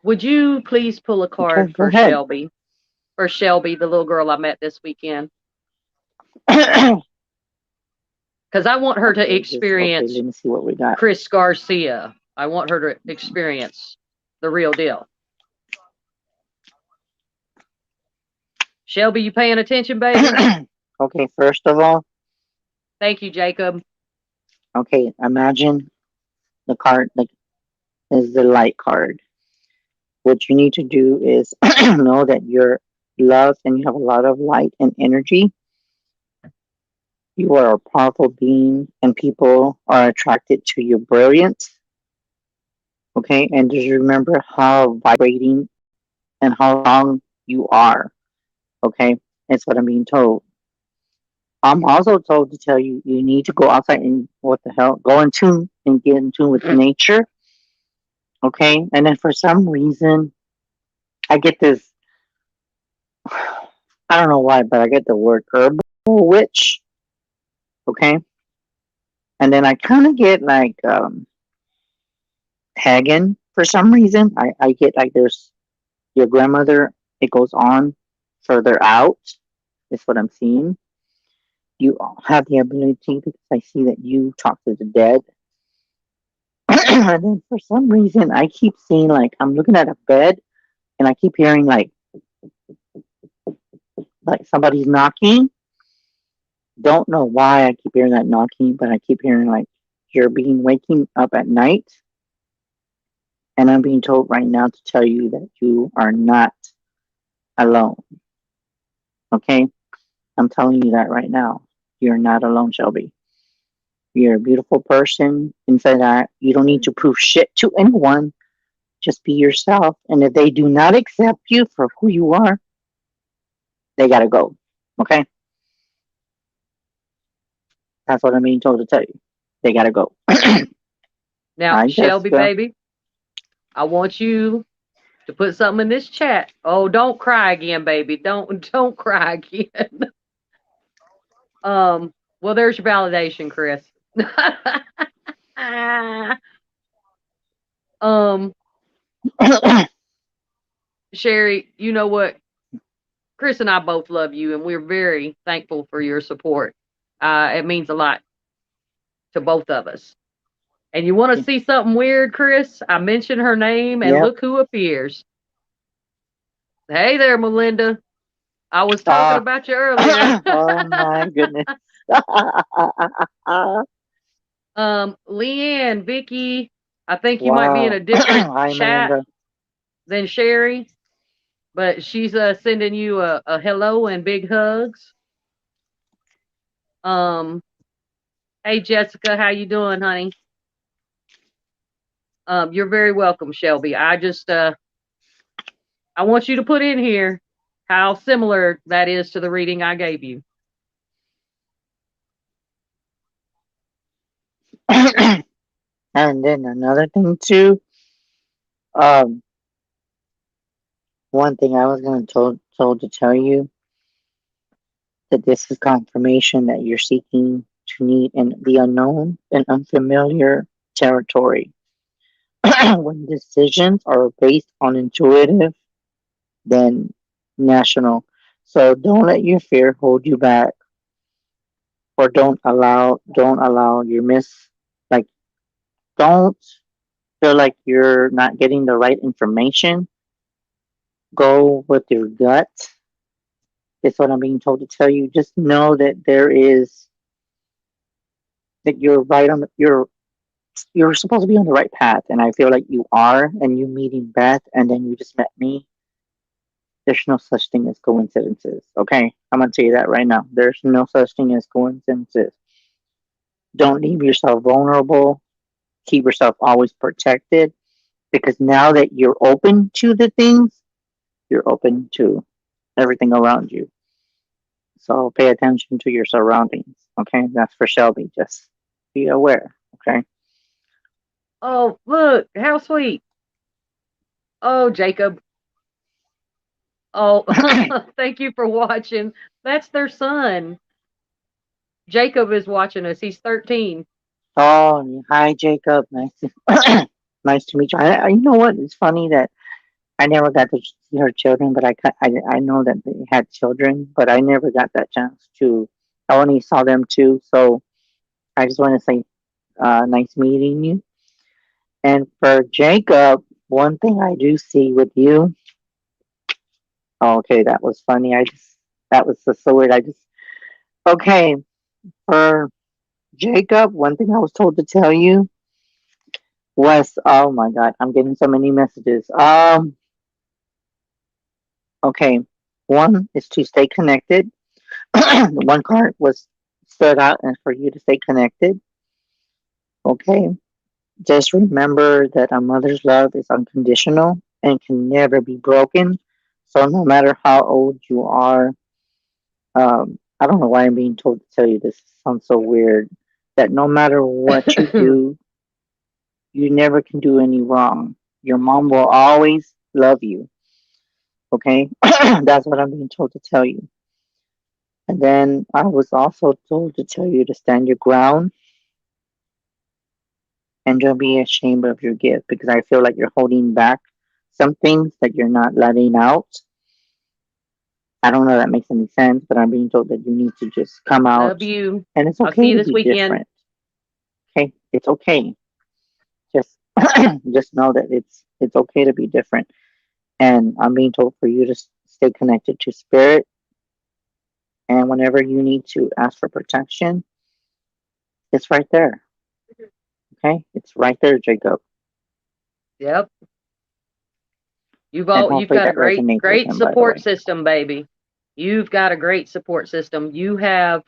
Would you please pull a Okay, card go ahead. For Shelby, the little girl I met this weekend? Okay, Because I want her to okay. experience Let me see what we got. Chris Garcia. I want her to experience the real deal. Shelby, you paying attention, baby? Okay, first of all, Thank you, Jacob. okay, imagine the card like is the light card. What you need to do is know that you're loved and you have a lot of light and energy. You are a powerful being, and people are attracted to your brilliance. Okay, and just remember how vibrating and how strong you are. Okay, that's what I'm being told. I'm also told to tell you you need to go outside and what the hell, go in tune and get in tune with nature. Okay, and then for some reason I get this. I don't know why, but I get the word herbal witch. Okay, and then I kind of get like pagan for some reason. I get like there's your grandmother. It goes on further out. Is what I'm seeing. You have the ability because I see that you talk to the dead. And then for some reason, I keep seeing like I'm looking at a bed and I keep hearing like somebody's knocking. Don't know why I keep hearing that knocking, but I keep hearing like you're being waking up at night, and I'm being told right now to tell you that you are not alone. Okay, I'm telling you that right now. You're not alone, Shelby. You're a beautiful person. Inside that, you don't need to prove shit to anyone. Just be yourself. And if they do not accept you for who you are, they gotta go. Okay? That's what I'm being told to tell you. They gotta go. Now, Hi, Shelby, Jessica. baby, I want you to put something in this chat. Oh, don't cry again, baby. Don't cry again. Well, there's your validation, Chris. um, Sherry, you know what? Chris and I both love you, and we're very thankful for your support. It means a lot to both of us. And you want to see something weird, Chris? I mentioned her name, and Yep. look who appears. Hey there, Melinda. I was talking Ah, about you earlier. oh my goodness. Leanne, Vicky, I think you might be in Wow. a different Hi, chat Amanda. than Sherry, but she's sending you a hello and big hugs. Um, hey Jessica, how you doing, honey? You're very welcome, Shelby. I want you to put in here how similar that is to the reading I gave you. And then another thing too, um, one thing I was going to told to tell you that this is confirmation that you're seeking to meet in the unknown and unfamiliar territory. When decisions are based on intuitive, then national. So don't let your fear hold you back, or don't allow your like don't feel like you're not getting the right information. Go with your gut. It's what I'm being told to tell you. Just know that you're right on you're supposed to be on the right path, and I feel like you are. And you meeting Beth, and then you just met me. There's no such thing as coincidences. Okay, I'm gonna tell you that right now. There's no such thing as coincidences. Don't leave yourself vulnerable. Keep yourself always protected, because now that you're open to the things, you're open to everything around you. So pay attention to your surroundings. Okay, that's for Shelby. Just be aware. Okay. Oh, look, how sweet. Oh, Jacob. Oh, thank you for watching. That's their son. Jacob is watching us. He's 13. Oh, hi, Jacob. Nice to nice to meet you. You know what? It's funny that I never got to see her children, but I know that they had children, but I never got that chance to. I only saw them too, so I just want to say, nice meeting you. And for Jacob, one thing I do see with you. Oh, okay, that was funny. That was so weird. Okay, for Jacob, one thing I was told to tell you was, oh my God, I'm getting so many messages. Okay, one is to stay connected. One card was stood out and for you to stay connected. Okay, just remember that a mother's love is unconditional and can never be broken. So no matter how old you are, I don't know why I'm being told to tell you this. It sounds so weird. That no matter what you do, you never can do any wrong. Your mom will always love you. Okay, that's what I'm being told to tell you. And then I was also told to tell you to stand your ground and don't be ashamed of your gift, because I feel like you're holding back some things that you're not letting out. I don't know if that makes any sense, but I'm being told that you need to just come Love out, you. and it's I'll see okay you to this be weekend. different. Okay, it's okay. Just just know that it's okay to be different. And I'm being told for you to stay connected to spirit, and whenever you need to ask for protection, it's right there. Okay, it's right there, Jacob. Yep. And You've hopefully got a that resonates with great him, by the support way. system, baby. You've got a great support system. You have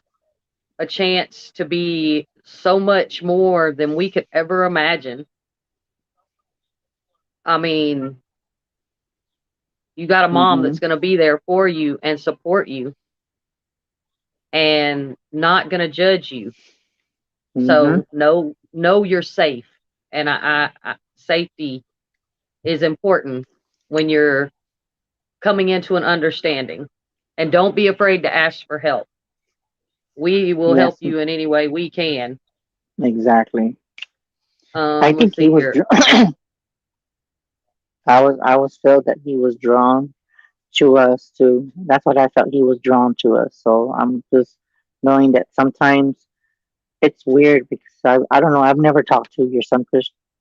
a chance to be so much more than we could ever imagine. I mean, you got a mom Mm-hmm. that's going to be there for you and support you and not going to judge you. Mm-hmm. So know you're safe, and safety is important when you're coming into an understanding. And don't be afraid to ask for help. We will help Yes, you in any way we can. exactly. I think Let's he see was. here. I was felt that he was drawn to us too. That's what I felt. He was drawn to us. So I'm just knowing that sometimes it's weird because I don't know. I've never talked to your son,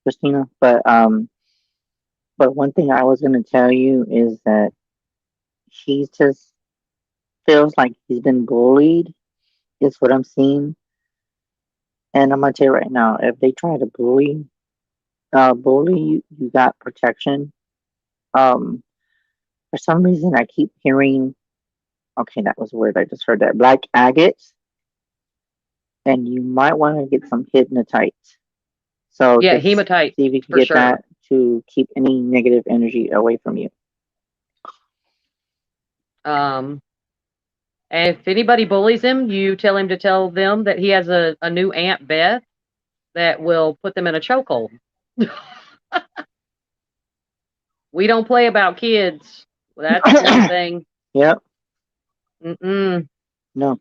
Christina, but one thing I was gonna tell you is that he's just feels like he's been bullied. Is what I'm seeing. And I'm gonna tell you right now, if they try to bully you, you got protection. Um, for some reason, I keep hearing. Okay, that was weird. I just heard that black agates, and you might want to get some hypnotite. So Yeah, just hematite see if you can for get sure. that to keep any negative energy away from you. Um, and if anybody bullies him, you tell him to tell them that he has a new Aunt Beth that will put them in a chokehold. We don't play about kids. That's one thing. Yep. Mm-mm. No.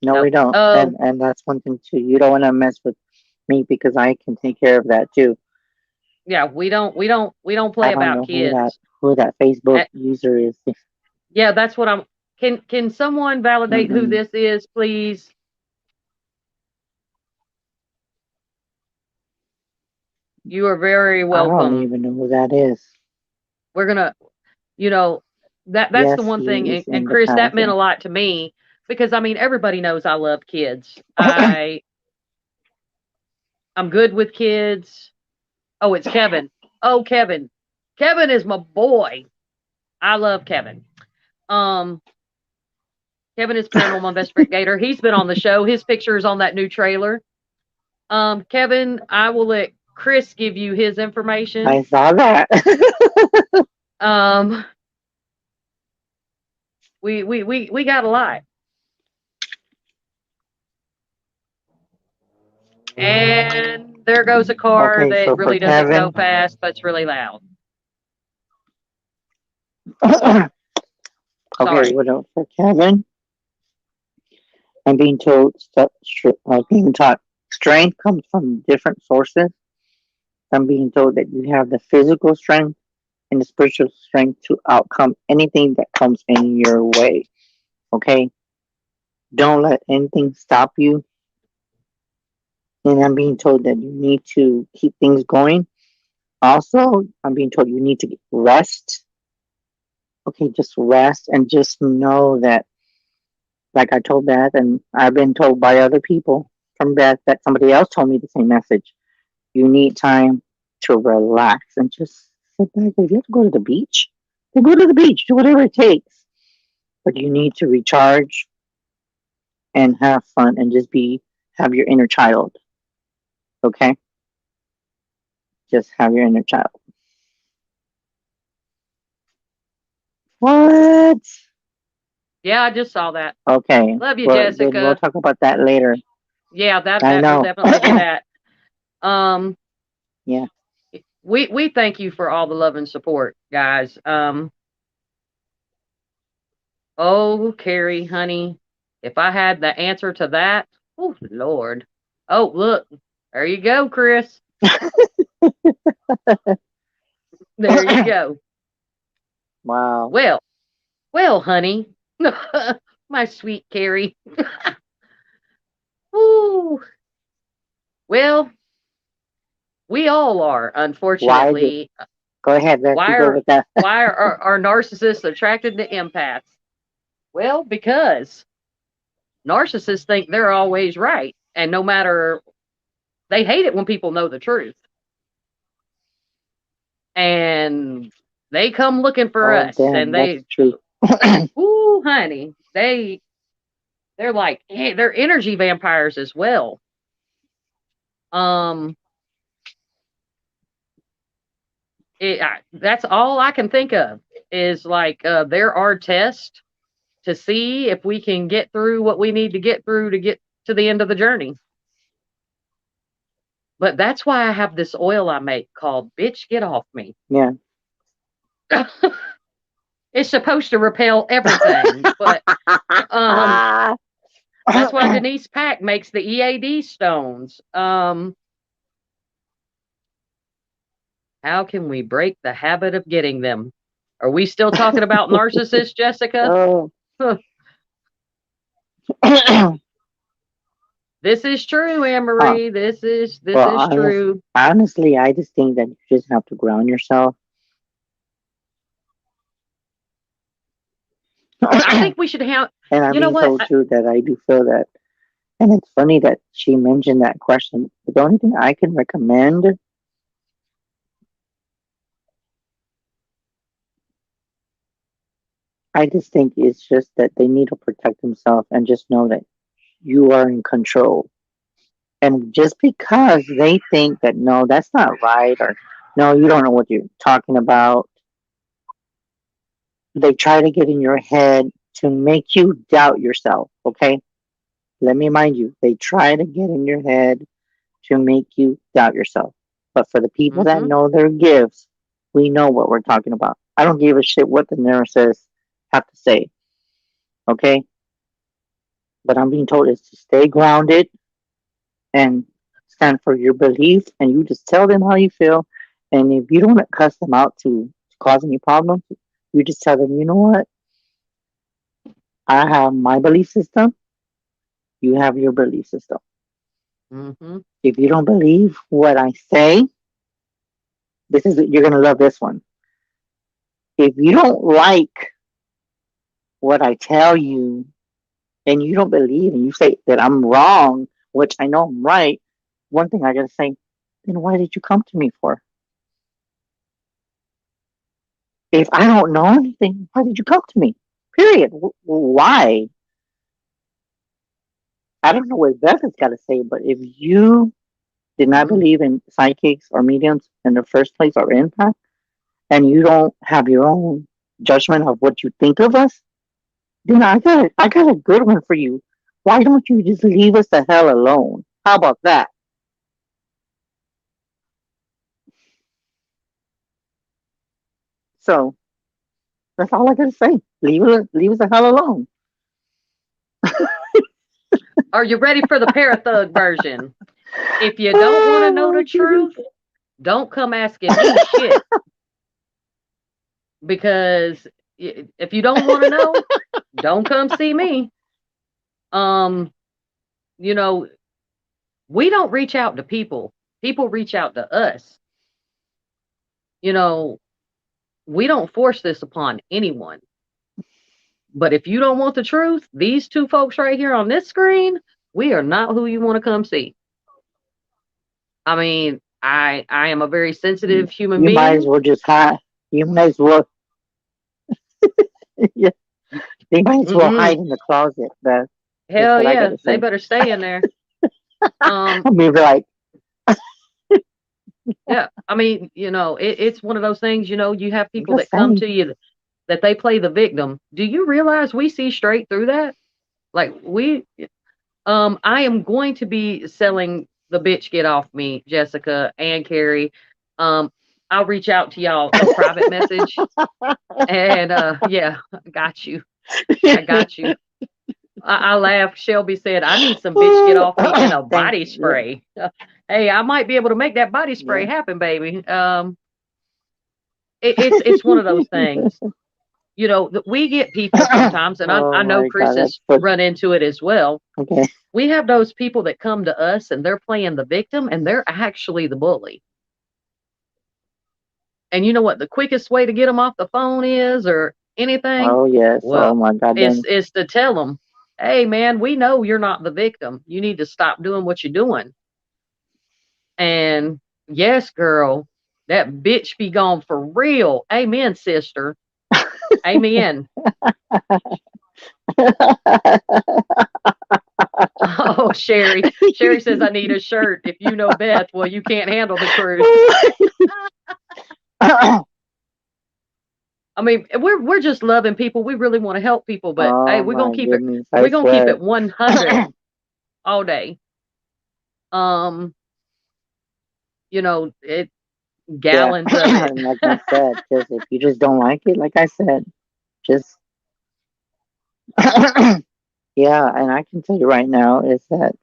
No, we Nope. don't. Oh, And that's one thing too. You don't want to mess with me because I can take care of that too. yeah. We don't I play don't about know who that kids. Facebook Uh, user is. yeah, that's what I'm. Can someone validate who Mm-mm. this is, please? You are very I don't welcome. even know who that is. We're gonna, you know, that's the Yes, one thing. he And, is and in the Chris, that past. meant a lot to me because I mean everybody knows I love kids. I'm good with kids. Oh, it's Kevin. Oh, Kevin. Kevin is my boy. I love Kevin. Um, Kevin is paranormal investigator. He's been on the show. His picture is on that new trailer. Kevin, I will let Chris give you his information. I saw that. Um, we got a lot. And there goes a car Okay, that so for really doesn't go Kevin, fast, but it's really loud. okay, Sorry. what else for Kevin? I'm being told, being taught strength comes from different sources. I'm being told that you have the physical strength and the spiritual strength to outcome anything that comes in your way. Okay, don't let anything stop you. And I'm being told that you need to keep things going. Also, I'm being told you need to rest. Okay, just rest and just know that, like I told Beth, and I've been told by other people from Beth that somebody else told me the same message. You need time to relax and just sit back. If you have to go to the beach, then go to the beach. Do whatever it takes. But you need to recharge and have fun and just have your inner child. Okay? Just have your inner child. What? Yeah, I just saw that. Okay. Love you, Well, then we'll Jessica. talk about that later. Yeah, that I that we'll know. definitely do that. Um, Yeah. we thank you for all the love and support, guys. Oh, Carrie, honey, if I had the answer to that, oh Lord. Oh, look, there you go, Chris. There you go. Wow. Well, well, honey, my sweet Carrie. Ooh, well, we all are, Why did unfortunately. Go ahead, Beth, you Why go are with that. why are narcissists attracted to empaths? Well, because narcissists think they're always right, and no matter they hate it when people know the truth, and they come looking for Oh us, and damn, that's they, true. ooh, honey, they're like, hey, they're energy vampires as well. Um, that's all I can think of is like there are tests to see if we can get through what we need to get through to get to the end of the journey. But that's why I have this oil I make called Bitch Get Off Me. Yeah. It's supposed to repel everything, but um that's why Denise Pack makes the EAD stones. How can we break the habit of getting them? Are we still talking about narcissists, Jessica? oh. This is true, Anne Huh. Marie. This Well, is true. honestly, I just think that you just have to ground yourself I think we should have. And I'm You know being what? told too that I do feel that. And it's funny that she mentioned that question. But the only thing I can recommend, I just think it's just that they need to protect themselves and just know that you are in control. And just because they think that no, that's not right, or no, you don't know what you're talking about, they try to get in your head to make you doubt yourself. Okay, let me remind you, they try to get in your head to make you doubt yourself. But for the people that Mm-hmm. know their gifts, we know what we're talking about. I don't give a shit what the narcissists have to say. Okay, but I'm being told is to stay grounded and stand for your belief, and you just tell them how you feel. And if you don't cuss them out to cause any problems, you just tell them, you know what? I have my belief system. You have your belief system. Mm-hmm. If you don't believe what I say, this is you're gonna love this one. If you don't like what I tell you, and you don't believe, and you say that I'm wrong, which I know I'm right, one thing I gotta say, then why did you come to me for? If I don't know anything, why did you come to me? Period. Why? I don't know what Beth has got to say, but if you did not Mm-hmm. believe in psychics or mediums in the first place or impact, and you don't have your own judgment of what you think of us, then I got a good one for you. Why don't you just leave us the hell alone? How about that? So that's all I gotta say. Leave us the hell alone. Are you ready for the parathug version? If you don't want to know Oh the my goodness. truth, don't come asking me shit because if you don't want to know, don't come see me. Um, you know, we don't reach out to people. People reach out to us. You know, we don't force this upon anyone. But if you don't want the truth, these two folks right here on this screen, we are not who you want to come see. I mean, I am a very sensitive human You might as being. well just hide. You might as well. Yeah, they might as well Mm-mm. hide in the closet. That's Hell what I yeah, gotta they say. better stay in there. I Um, mean, like, yeah, I mean, it's one of those things. You have I'm people just that come saying. to you that they play the victim. Do you realize we see straight through that? Like I am going to be selling the bitch get off me, Jessica and Carrie. Um, I'll reach out to y'all in private message, and yeah, I got you. I got you. I laughed. Shelby said, "I need some bitch get off me and a Thank body you. spray." Hey, I might be able to make that body spray Yeah. happen, baby. It's one of those things. That we get people sometimes, and I Oh know my Chris god, has that's so run into it as well. okay. We have those people that come to us and they're playing the victim and they're actually the bully. And you know what the quickest way to get them off the phone is or anything? Oh yes. Oh Well, my god. it's Then it's to tell them, "Hey man, we know you're not the victim. You need to stop doing what you're doing." And yes, girl, that bitch be gone for real. Amen, sister. Amen. Oh, Sherry. Sherry says I need a shirt. If you know Beth, well, you can't handle the truth. I mean, we're just loving people. We really want to help people, but hey, oh we're gonna my keep it. goodness. I We're gonna keep swear. it 100 all day. Um, it Yeah. gallons of it. And like I said, just if you just don't like it, like I said, just yeah. And I can tell you right now is that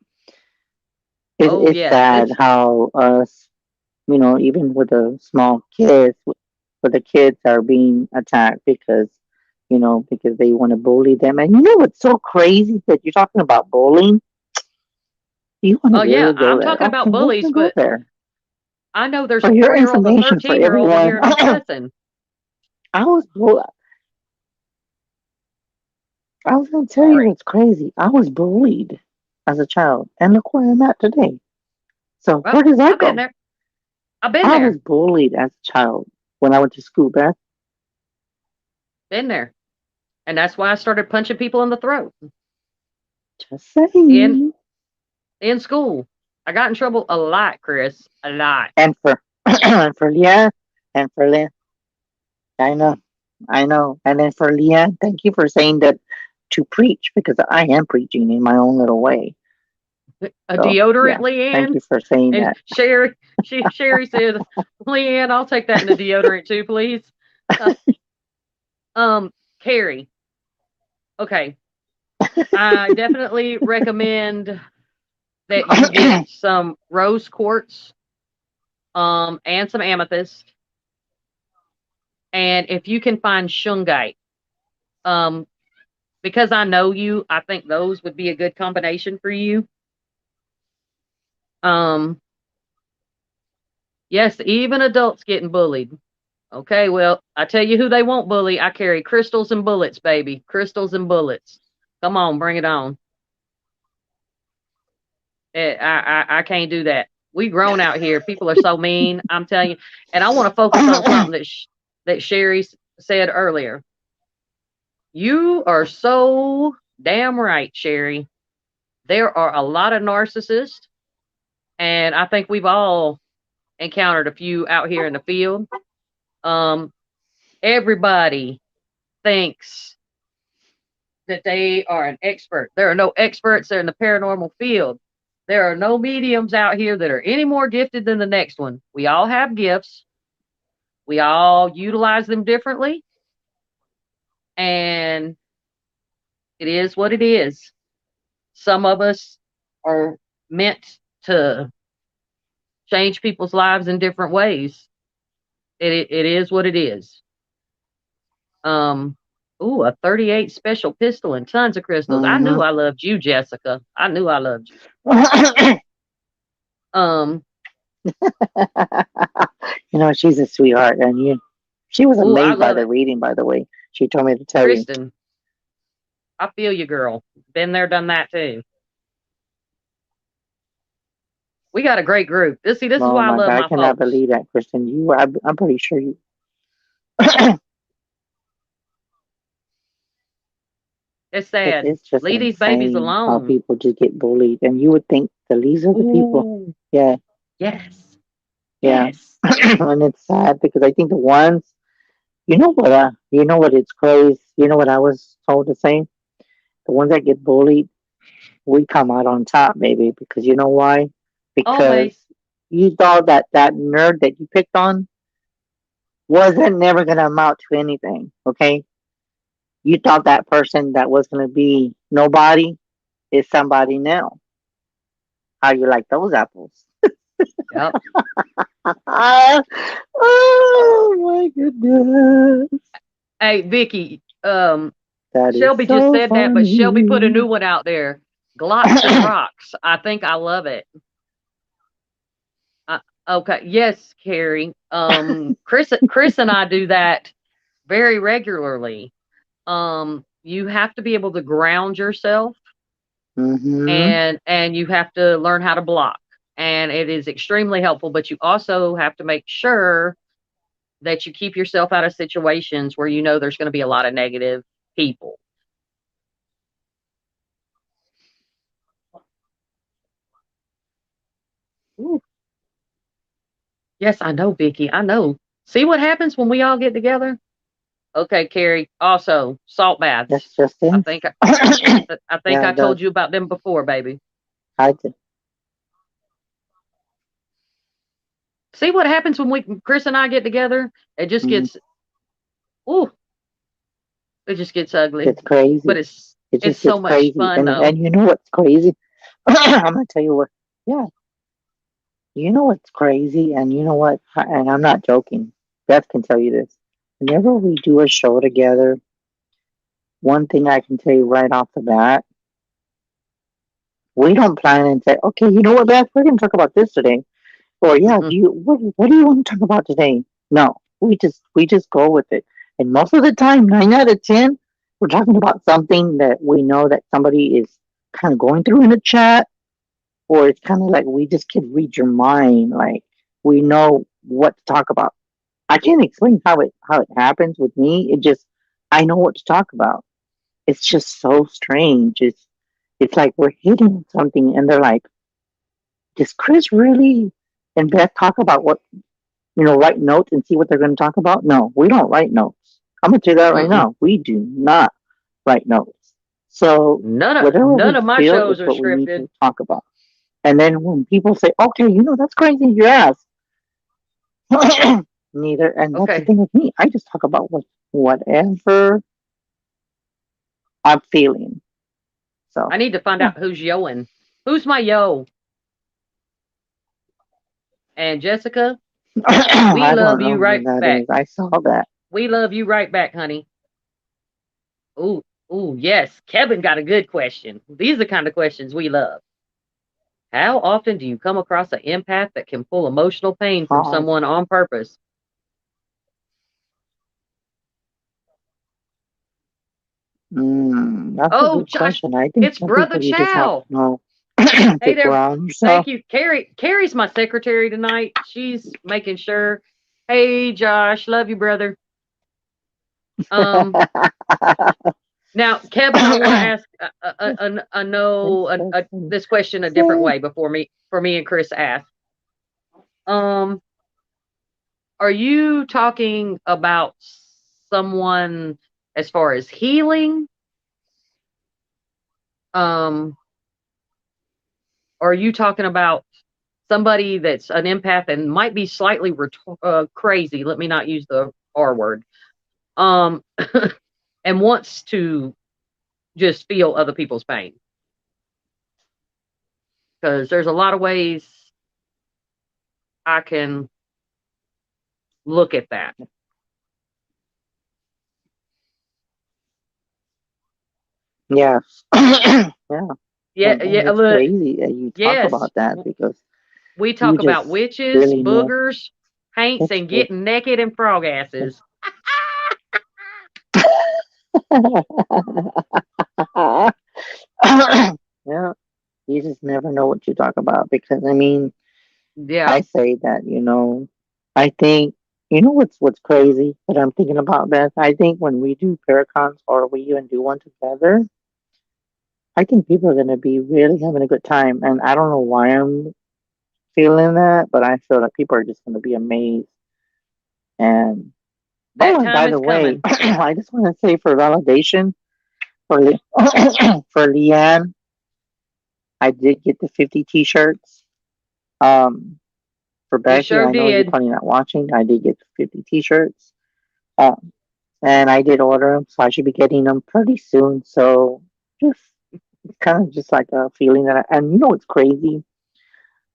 Oh it's yes, sad it's how us, even with the small kids, where the kids are being attacked because they want to bully them. And you know what's so crazy that you're talking about bullying? You want to oh yeah, really go I'm there? talking Okay, about we bullies, can go but there. I know there's For a your 4-year-old and a information, for 13-year-old in everyone, here and I'm cussing. I was I was gonna tell you Sorry. what's crazy. I was bullied as a child, and look where I'm at today. So Well, where does that I've been go? there. I've been I was there. bullied as a child when I went to school, Beth. Been there. And that's why I started punching people in the throat Just in saying. in school. I got in trouble a lot, Chris. A lot. And for and for Leah and for Leah, I know, I know. And then for Leah, thank you for saying that to preach because I am preaching in my own little way. A So deodorant, yeah, thank Leanne. you for saying And that. Sherry said, Leanne, I'll take that in the deodorant too, please. Uh, Carrie. Okay. I definitely recommend that you get some rose quartz, and some amethyst. And if you can find shungite, um, because I know you, I think those would be a good combination for you. Um, yes, even adults getting bullied. Okay, well, I tell you who they won't bully. I carry crystals and bullets, baby. Crystals and bullets. Come on, bring it on. I can't do that. We grown out here. People are so mean. I'm telling you. And I want to focus on something that Sherry said earlier. You are so damn right, Sherry. There are a lot of narcissists, and I think we've all encountered a few out here in the field. Um, Everybody thinks that they are an expert. There are no experts. They're in the paranormal field. There are no mediums out here that are any more gifted than the next one. We all have gifts. We all utilize them differently, and it is what it is. Some of us are meant to change people's lives in different ways. It is what it is. Um, ooh, a 38 special pistol and tons of crystals. I knew hmm I loved you, Jessica. I knew I loved you. Um, You know, she's a sweetheart, and she was ooh, I amazed by love the it. reading. By the way, she told me to tell you. Kristen, I feel you, girl. Been there, done that too. We got a great group. This is Oh why I my love God, I my cannot folks. believe that, Kristen. I'm pretty sure you. It's sad. It's just Leave these babies insane how alone. people just get bullied, and you would think that these are the people. Ooh, Yeah, yes, yeah, yes. and it's sad because I think the ones, you know what it's crazy. You know what I was told to say? The ones that get bullied, we come out on top, baby. Because you know why? Because Always. you thought that that nerd that you picked on wasn't never gonna amount to anything. Okay, you thought that person that was gonna be nobody is somebody now. How you like those apples? Yep. Oh my goodness. Hey, Vicky. That is Shelby just so said that, but Shelby put a new funny. one out there. Glocks and rocks. I think I love it. Okay. Yes, Carrie. Chris and I do that very regularly. You have to be able to ground yourself, Mm-hmm. and you have to learn how to block. And it is extremely helpful, but you also have to make sure that you keep yourself out of situations where you know there's going to be a lot of negative people. Ooh, yes, I know, Vicky. I know. See what happens when we all get together? Okay, Carrie. Also, salt baths. That's just I it. think I think Yeah, I it told does. you about them before, baby. I did. See what happens when we Chris and I get together? It just Mm, gets ooh, it just gets ugly. it's But crazy. It it's just so gets much crazy. fun And though. you know what's crazy? I'm gonna tell you what. Yeah, you know what's crazy, and you know what? And I'm not joking. Beth can tell you this. Whenever we do a show together, one thing I can tell you right off the bat, we don't plan and say, okay, you know what, Beth, we're gonna talk about this today. Or yeah, Mm-mm. what do you want to talk about today? No, we just go with it. And most of the time, 9 out of 10, we're talking about something that we know that somebody is kind of going through in the chat, or it's kind of like we just can read your mind, like we know what to talk about. I can't explain how it happens with me. It just I know what to talk about. It's just so strange. It's like we're hitting something, and they're like, "Does Chris really and Beth talk about what write notes and see what they're going to talk about?" No, we don't write notes. I'm going to tell you that right Mm-mm. now. We do not write notes. So whatever None we of my feel is shows are what we need scripted. to talk about. And then when people say, "Okay, that's crazy," you ask. Neither, and that's the Okay, thing with me. I just talk about whatever I'm feeling. So I need to find yeah. out who's yoing. Who's my yo? And Jessica, we I love don't know you who right that back. is. I saw that. We love you right back, honey. Ooh, ooh, yes. Kevin got a good question. These are the kind of questions we love. How often do you come across an empath that can pull emotional pain from Pause. someone on purpose? That's a Oh, good Josh, question. I think it's some Brother people you just have to Chow. know. Hey Get there. around yourself. Thank you. Carrie's my secretary tonight. She's making sure. Hey, Josh, love you, brother. Um, Now, Kevin, I want to ask That's so funny. this question a different So, way before me and Chris ask. Um, are you talking about someone as far as healing? Um, or are you talking about somebody that's an empath and might be slightly crazy? Let me not use the R word. Um, and wants to just feel other people's pain because there's a lot of ways I can look at that. yeah. Yeah. Yeah, And yeah. it's Look, crazy that you talk yes, about that because we you talk about just witches, really know boogers, paints, it's and good. getting naked and frog asses. Yeah. You just never know what you talk about because I mean, Yeah, I say that, I think what's crazy that I'm thinking about, Beth? I think when we do Paracons or we even do one together, I think people are gonna be really having a good time. And I don't know why I'm feeling that, but I feel that people are just gonna be amazed. And oh, that and time by is the way, coming. I just want to say for validation for for Leanne, I did get the 50 t-shirts. Um, for You Becky, sure I know you're did. probably not watching. I did get the 50 t-shirts. Um, and I did order them, so I should be getting them pretty soon. So just it's kind of just like a feeling and it's crazy.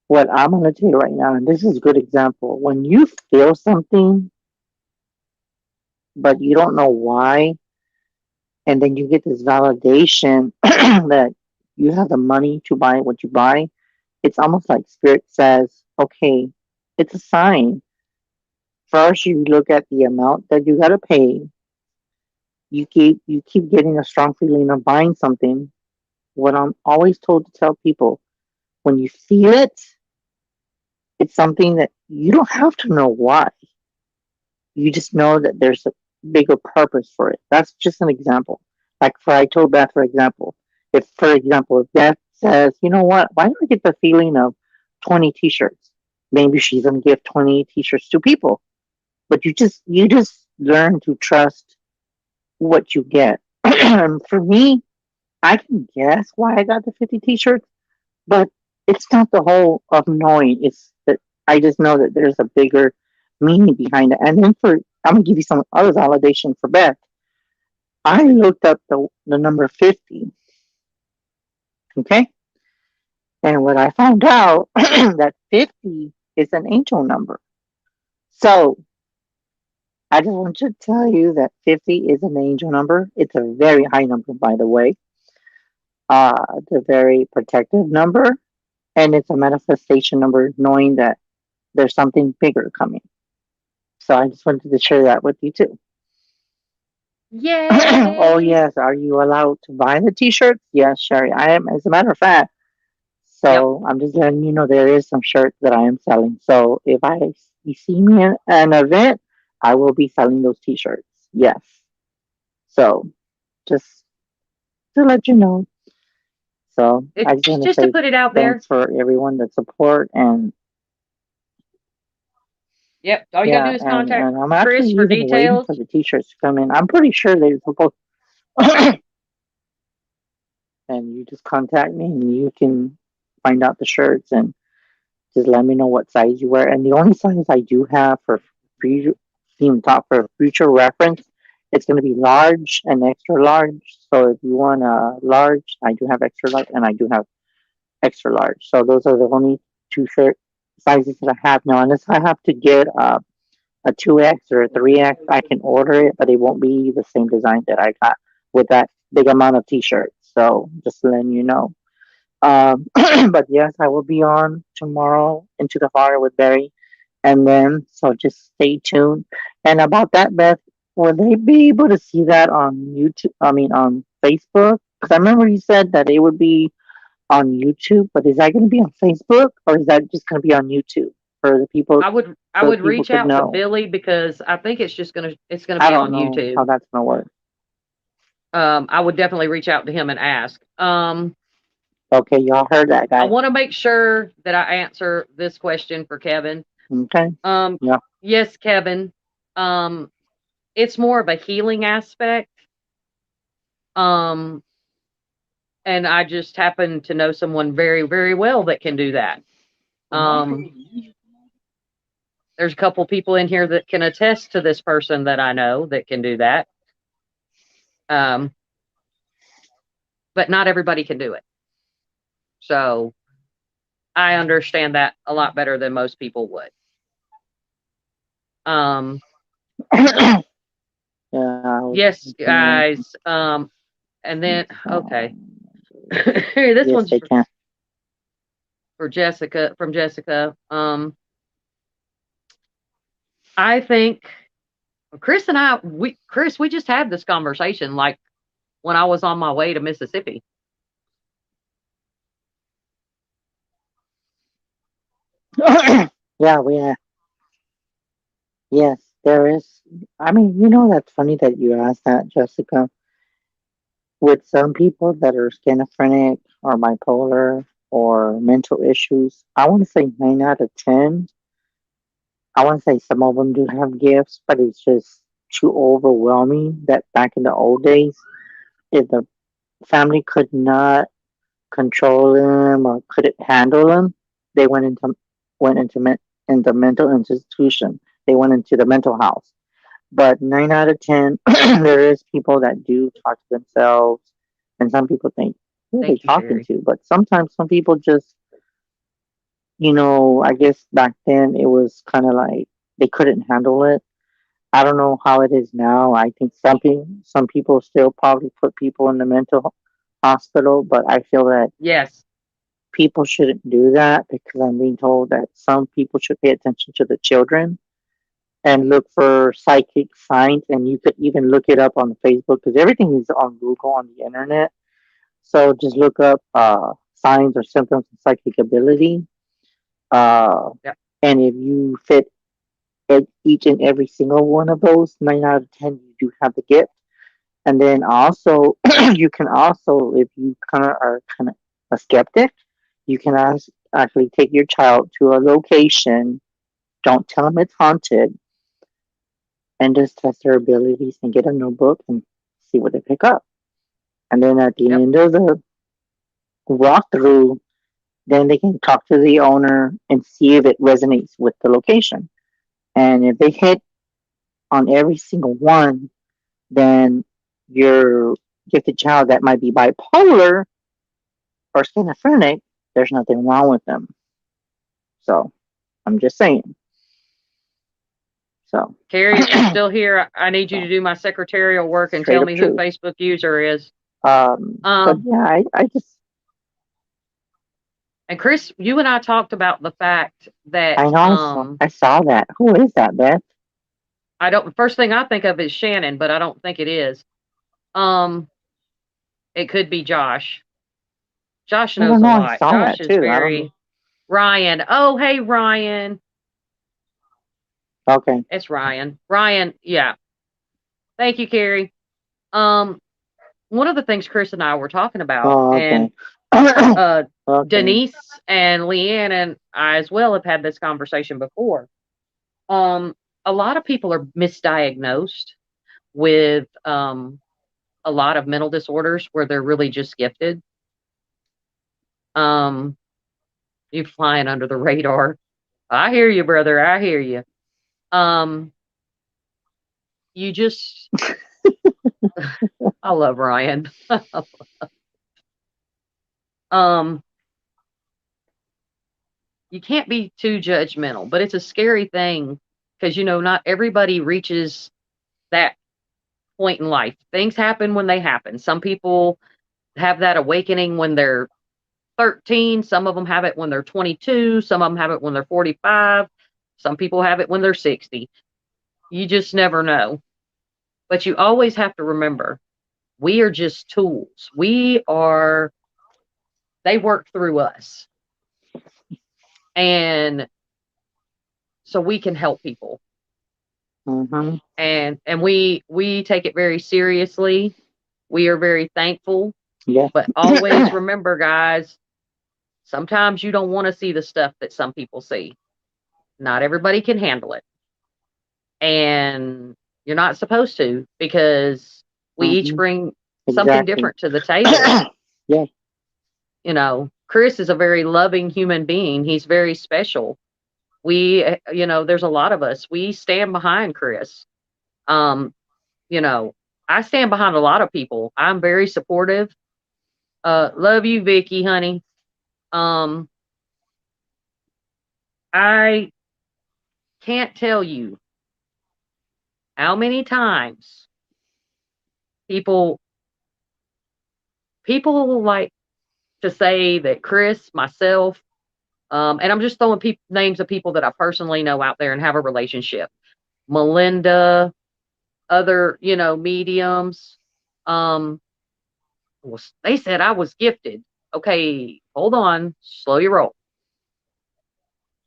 What I'm gonna tell you right now, and this is a good example. When you feel something, but you don't know why, and then you get this validation that you have the money to buy what you buy, it's almost like spirit says, "Okay, it's a sign." First, you look at the amount that you gotta pay. You keep getting a strong feeling of buying something. What I'm always told to tell people, when you feel it, it's something that you don't have to know why. You just know that there's a bigger purpose for it. That's just an example. Like I told Beth, for example, if Beth says, "You know what? Why don't I get the feeling of 20 t-shirts?" Maybe she's gonna give 20 t-shirts to people. But you just learn to trust what you get. And for me, I can guess why I got the 50 t-shirts, but it's not the whole of knowing. It's that I just know that there's a bigger meaning behind it. And then I'm gonna give you some other validation for Beth. I looked up the number 50, okay? And what I found out that 50 is an angel number. So I just want to tell you that 50 is an angel number. It's a very high number, by the way. It's a very protective number, and it's a manifestation number, knowing that there's something bigger coming. So I just wanted to share that with you too. Oh Yay! yes, are you allowed to buy the t-shirts? Yes, Sherry, I am. As a matter of fact, Yep. so I'm just letting you know there is some shirts that I am selling. So if you see me at an event, I will be selling those t-shirts. Yes. So just to let you know. So I just It's want to just to say put it out there. thanks for everyone that support and Yep. All you gotta yeah, do is contact and I'm actually Chris for even waiting details. for the t-shirts to come in. I'm pretty sure they're supposed and you just contact me and you can find out the shirts and just let me know what size you wear. And the only size I do have for future, team top for future reference, it's going to be large and extra large. So if you want a large, I do have extra large and I do have extra large. So those are the only two shirt sizes that I have now. Unless I have to get a 2X or a 3X, I can order it, but it won't be the same design that I got with that big amount of t-shirts. So just letting you know. But yes, I will be on tomorrow into the fire with Barry, and then so just stay tuned. And about that, Beth, will they be able to see that on YouTube? I mean, on Facebook? Because I remember you said that it would be on YouTube, but is that going to be on Facebook or is that just going to be on YouTube for the people I so would people reach could out to know? Billy because I think it's gonna I be don't on know how YouTube. that's going to work. I would definitely reach out to him and ask. Okay, y'all heard that, I guys. want to make sure that I answer this question for Kevin. Okay, Um, yeah. yes, Kevin. Um, it's more of a healing aspect. Um, and I just happen to know someone very, very well that can do that. Um, there's a couple people in here that can attest to this person that I know that can do that. Um, but not everybody can do it. So I understand that a lot better than most people would. Um, Yeah, yes, can, guys. And then okay, this yes, one's they can. for Jessica from Jessica. I think Chris and I, we just had this conversation like when I was on my way to Mississippi. Yeah, yes, there is. I mean, that's funny that you asked that, Jessica. With some people that are schizophrenic or bipolar or mental issues, I want to say 9 out of 10. I want to say some of them do have gifts, but it's just too overwhelming that back in the old days, if the family could not control them or couldn't handle them, they went into mental institution. They went into the mental house. But 9 out of 10, there is people that do talk to themselves, and some people think, who are they Thank you, talking Sherry. to? But sometimes some people just, I guess back then it was kind of like they couldn't handle it. I don't know how it is now. I think some people still probably put people in the mental hospital, but I feel that Yes, people shouldn't do that because I'm being told that some people should pay attention to the children and look for psychic signs. And you could even look it up on Facebook because everything is on Google on the internet. So just look up signs or symptoms of psychic ability. Uh, yep, and if you fit each and every single one of those, 9 out of 10, you do have the gift. And then also, you can also, if you kind of a skeptic, you can actually take your child to a location. Don't tell them it's haunted, and just test their abilities and get a notebook and see what they pick up. And then at the yep, end of the walkthrough, then they can talk to the owner and see if it resonates with the location. And if they hit on every single one, then your gifted child that might be bipolar or schizophrenic, there's nothing wrong with them. So I'm just saying. So, Carrie, if you're still here, I need you to so do my secretarial work and straight tell up me who truth. Facebook user is. But Um, yeah, I just and Chris, you and I talked about the fact I that know I saw that. Who is that, Beth? I don't. First thing I think of is Shannon, but I don't think it is. Um, it could be Josh. Josh I don't knows a know. I lot. saw Josh that is too. I don't know. very Ryan. Oh, hey Ryan. Okay. It's Ryan. Ryan, yeah. Thank you, Carrie. Um, one of the things Chris and I were talking about, Oh, and okay. uh, Okay. Denise and Leanne and I as well have had this conversation before. Um, a lot of people are misdiagnosed with a lot of mental disorders where they're really just gifted. Um, you flying under the radar. I hear you, brother. I hear you. Um, you just, I love Ryan. um, you can't be too judgmental, but it's a scary thing because not everybody reaches that point in life. Things happen when they happen. Some people have that awakening when they're 13, some of them have it when they're 22, some of them have it when they're 45, some people have it when they're 60. You just never know. But you always have to remember we are just tools. They work through us. And so we can help people. Mm-hmm. And we take it very seriously. We are very thankful, Yeah. but always remember, guys, sometimes you don't want to see the stuff that some people see. Not everybody can handle it. And you're not supposed to because we each Mm-hmm. bring something Exactly. different to the table. Yeah. Chris is a very loving human being. He's very special. There's a lot of us. We stand behind Chris. Um, you know, I stand behind a lot of people. I'm very supportive. Love you, Vicky, honey. Um, I can't tell you how many times people people like to say that Chris, myself, and I'm just throwing names of people that I personally know out there and have a relationship. Melinda, other, mediums. Um, they said I was gifted. Okay, hold on, slow your roll.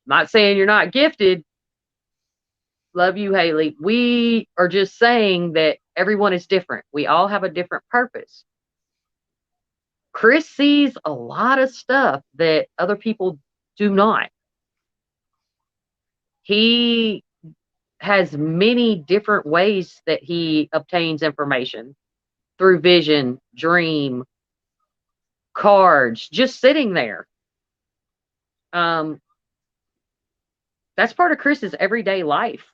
Not saying you're not gifted. Love you, Haley. We are just saying that everyone is different. We all have a different purpose. Chris sees a lot of stuff that other people do not. He has many different ways that he obtains information through vision, dream, cards, just sitting there. Um, that's part of Chris's everyday life.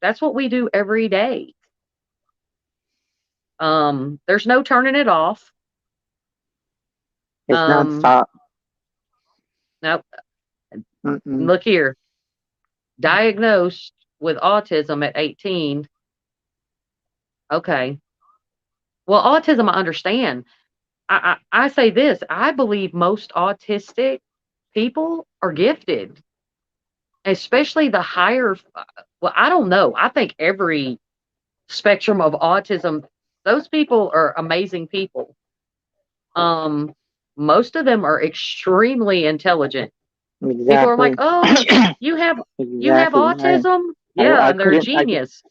That's what we do every day. There's no turning it off. It's Um, nonstop. now Mm-mm. look here, diagnosed with autism at 18. Okay. Well, autism, I understand. I say this, I believe most autistic people are gifted, especially the higher. Well, I don't know. I think every spectrum of autism, those people are amazing people. Um, most of them are extremely intelligent. People are like, Exactly. "Oh, you have you have Exactly. autism?" Yeah, I and they're a couldn't. genius.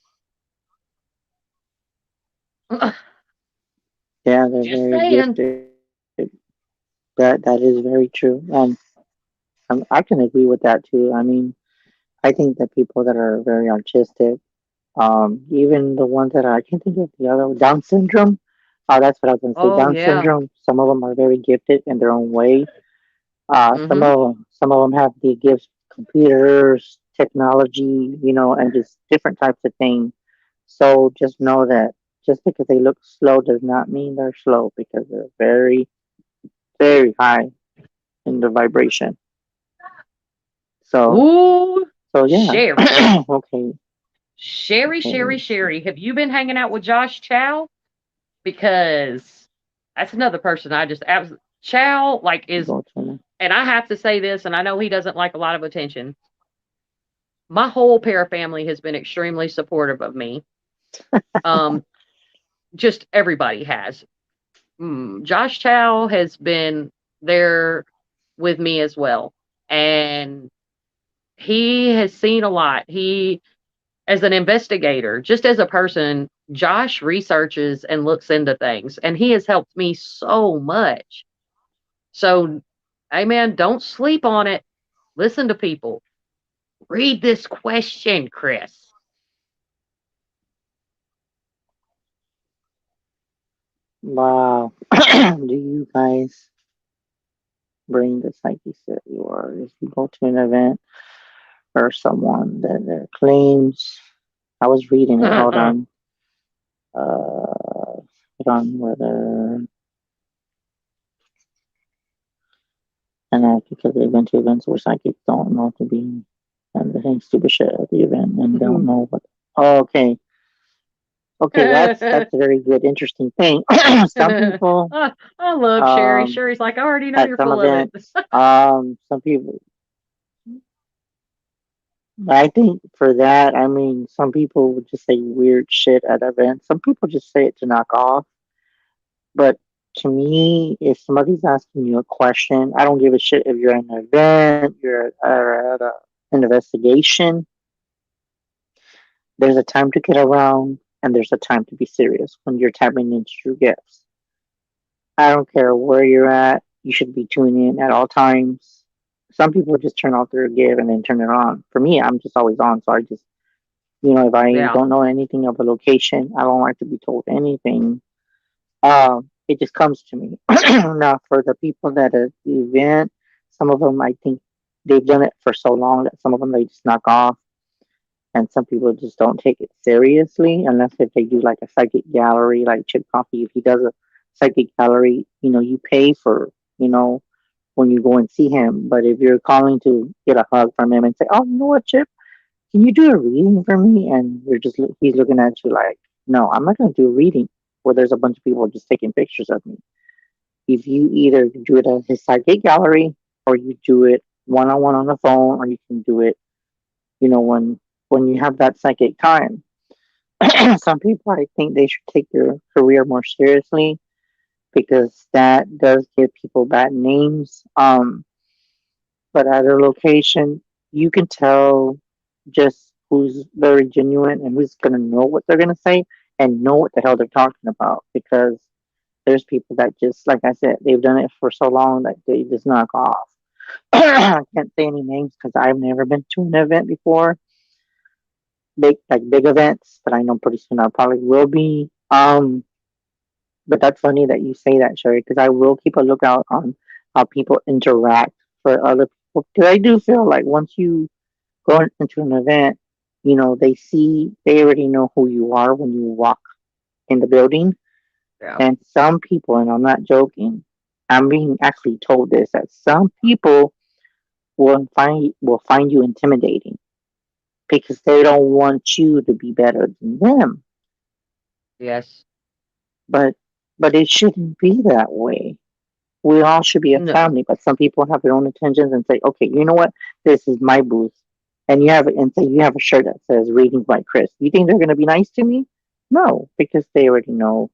Yeah, they're Just very saying. gifted. That is very true. I can agree with that too. I mean, I think that people that are very artistic, even the ones that are, I can't think of the other, Down syndrome. That's what I was going to say. Oh Down yeah. syndrome. Some of them are very gifted in their own way. Mhm. Some of them have the gifts, computers, technology, and just different types of things. So just know that just because they look slow does not mean they're slow because they're very, very high in the vibration. So, Ooh, so yeah. Sherry. Okay. Sherry, Sherry, Okay. Sherry. Have you been hanging out with Josh Chow? Because that's another person I just Chow like is, Go to. and I have to say this, and I know he doesn't like a lot of attention. My whole para family has been extremely supportive of me. Um, just everybody has. Josh Chow has been there with me as well. And he has seen a lot. He, as an investigator, just as a person, Josh researches and looks into things, and he has helped me so much. So, hey man, don't sleep on it. Listen to people. Read this question, Chris. Wow. Do you guys bring the psyche study, or if you go to an event or someone that their claims? I was reading it. Hold on whether and because they've been to events where psychics don't know to be and they're saying stupid shit at the event and don't know what. Oh, okay, okay, that's a very good, interesting thing. Some people, I love Sherry. um, Sherry's like, I already know at you're some full of it. events, some people. I think for that, I mean, some people would just say weird shit at events. Some people just say it to knock off. But to me, if somebody's asking you a question, I don't give a shit if you're at an event, you're at an investigation. There's a time to get around, and there's a time to be serious when you're tapping into your gifts. I don't care where you're at. You should be tuning in at all times. Some people just turn off their gift and then turn it on. For me, I'm just always on. So I just, if I Yeah. don't know anything of a location, I don't like to be told anything. It just comes to me. Now, for the people that at the event, some of them, I think they've done it for so long that some of them they just knock off, and some people just don't take it seriously unless if they do like a psychic gallery, like Chip Coffee. If he does a psychic gallery, you pay for, you know, when you go and see him. But if you're calling to get a hug from him and say, "Oh, you know what, Chip, can you do a reading for me?" and he's looking at you like, "No, I'm not going to do a reading where there's a bunch of people just taking pictures of me." If you either do it at his psychic gallery or you do it one on one on the phone, or you can do it, when you have that psychic time. Some people, I think they should take their career more seriously because that does give people bad names. But at a location, you can tell just who's very genuine and who's going to know what they're going to say and know what the hell they're talking about, because there's people that just, like I said, they've done it for so long that they just knock off. I can't say any names because I've never been to an event before, big events, but I know pretty soon I probably will be. But that's funny that you say that, Sherry, because I will keep a lookout on how people interact for other people. Because I do feel like once you go into an event, they already know who you are when you walk in the building. Yeah. And some people, and I'm not joking, I'm being actually told this, that some people will find you intimidating because they don't want you to be better than them. Yes. But but it shouldn't be that way. We all should be a No. family, but some people have their own intentions and say, okay, you know what? This is my booth. And say you have a shirt that says readings by Chris. You think they're gonna be nice to me? No, because they already know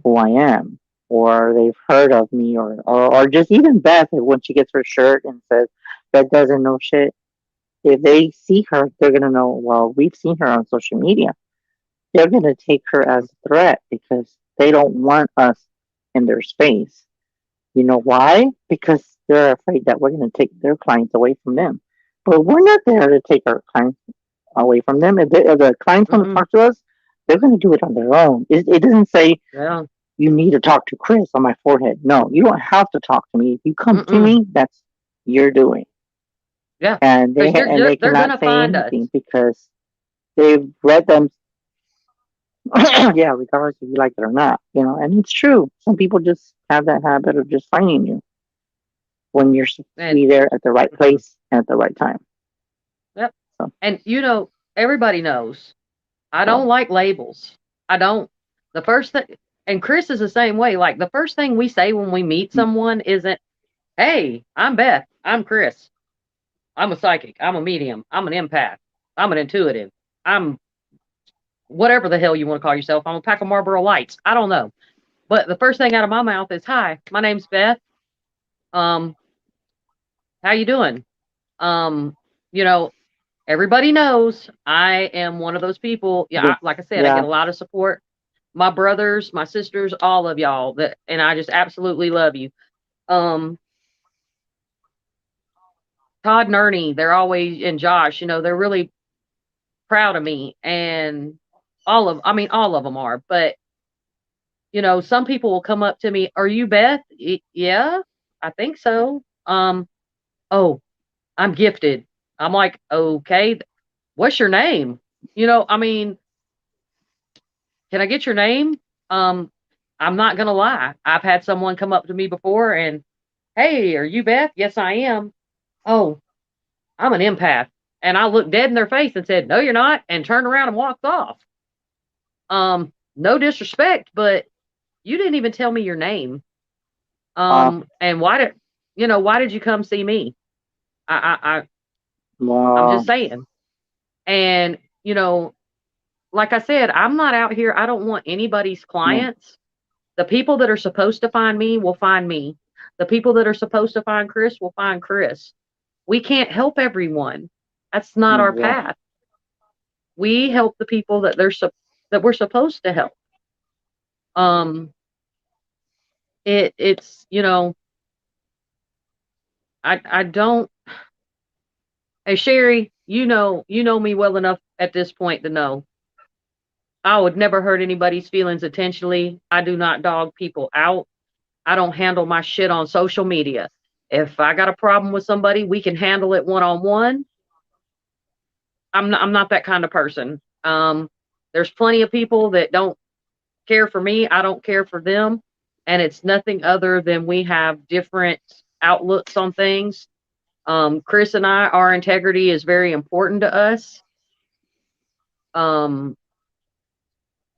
who I am, or they've heard of me, or just even Beth, when she gets her shirt and says Beth doesn't know shit. If they see her, they're gonna know. Well, we've seen her on social media. They're gonna take her as a threat because they don't want us in their space. You know why? Because they're afraid that we're gonna take their clients away from them. But we're not there to take our clients away from them. If the clients want to Mm-mm. talk to us, they're going to do it on their own. It doesn't say Yeah. you need to talk to Chris on my forehead. No, you don't have to talk to me. If you come to Mm-mm. me, that's your doing, Yeah. and Because they they're cannot gonna say find us. anything because they've read them. Yeah, regardless if you like it or not, and it's true. Some people just have that habit of just finding you when you're supposed to And be there at the right mhm. place and at the right time. Yep. So, And everybody knows I so don't like labels. I don't. The first thing, and Chris is the same way. Like the first thing we say when we meet someone isn't, "Hey, I'm Beth. I'm Chris. I'm a psychic. I'm a medium. I'm an empath." I'm an intuitive. I'm whatever the hell you want to call yourself. I'm a pack of Marlboro Lights. I don't know. But the first thing out of my mouth is, "Hi, my name's Beth. Um, how you doing?" Um, you know, everybody knows I am one of those people. Yeah, Yeah. like I said, I get Yeah. a lot of support. My brothers, my sisters, all of y'all that, and I just absolutely love you. Um, Todd and Ernie, they're always, and Josh, they're really proud of me, and I mean, all of them are. But some people will come up to me, "Are you Beth?" Yeah, I think so. Oh, I'm gifted. I'm like, okay, what's your name? I mean, can I get your name? Um, I'm not gonna lie. I've had someone come up to me before and, "Hey, are you Beth?" "Yes, I am." "Oh, I'm an empath." And I looked dead in their face and said, "No, you're not," and turned around and walked off. No disrespect, but you didn't even tell me your name. Wow. And why did you come see me? I'm just Wow. saying. And, like I said, I'm not out here. I don't want anybody's No. clients. The people that are supposed to find me will find me. The people that are supposed to find Chris will find Chris. We can't help everyone. That's not our Yeah. path. We help the people that we're supposed to help. Um, it's I don't. Hey Sherry, you know me well enough at this point to know I would never hurt anybody's feelings intentionally. I do not dog people out. I don't handle my shit on social media. If I got a problem with somebody, we can handle it one on one. I'm not that kind of person. There's plenty of people that don't care for me. I don't care for them, and it's nothing other than we have different outlooks on things. Chris and our integrity is very important to us. Um,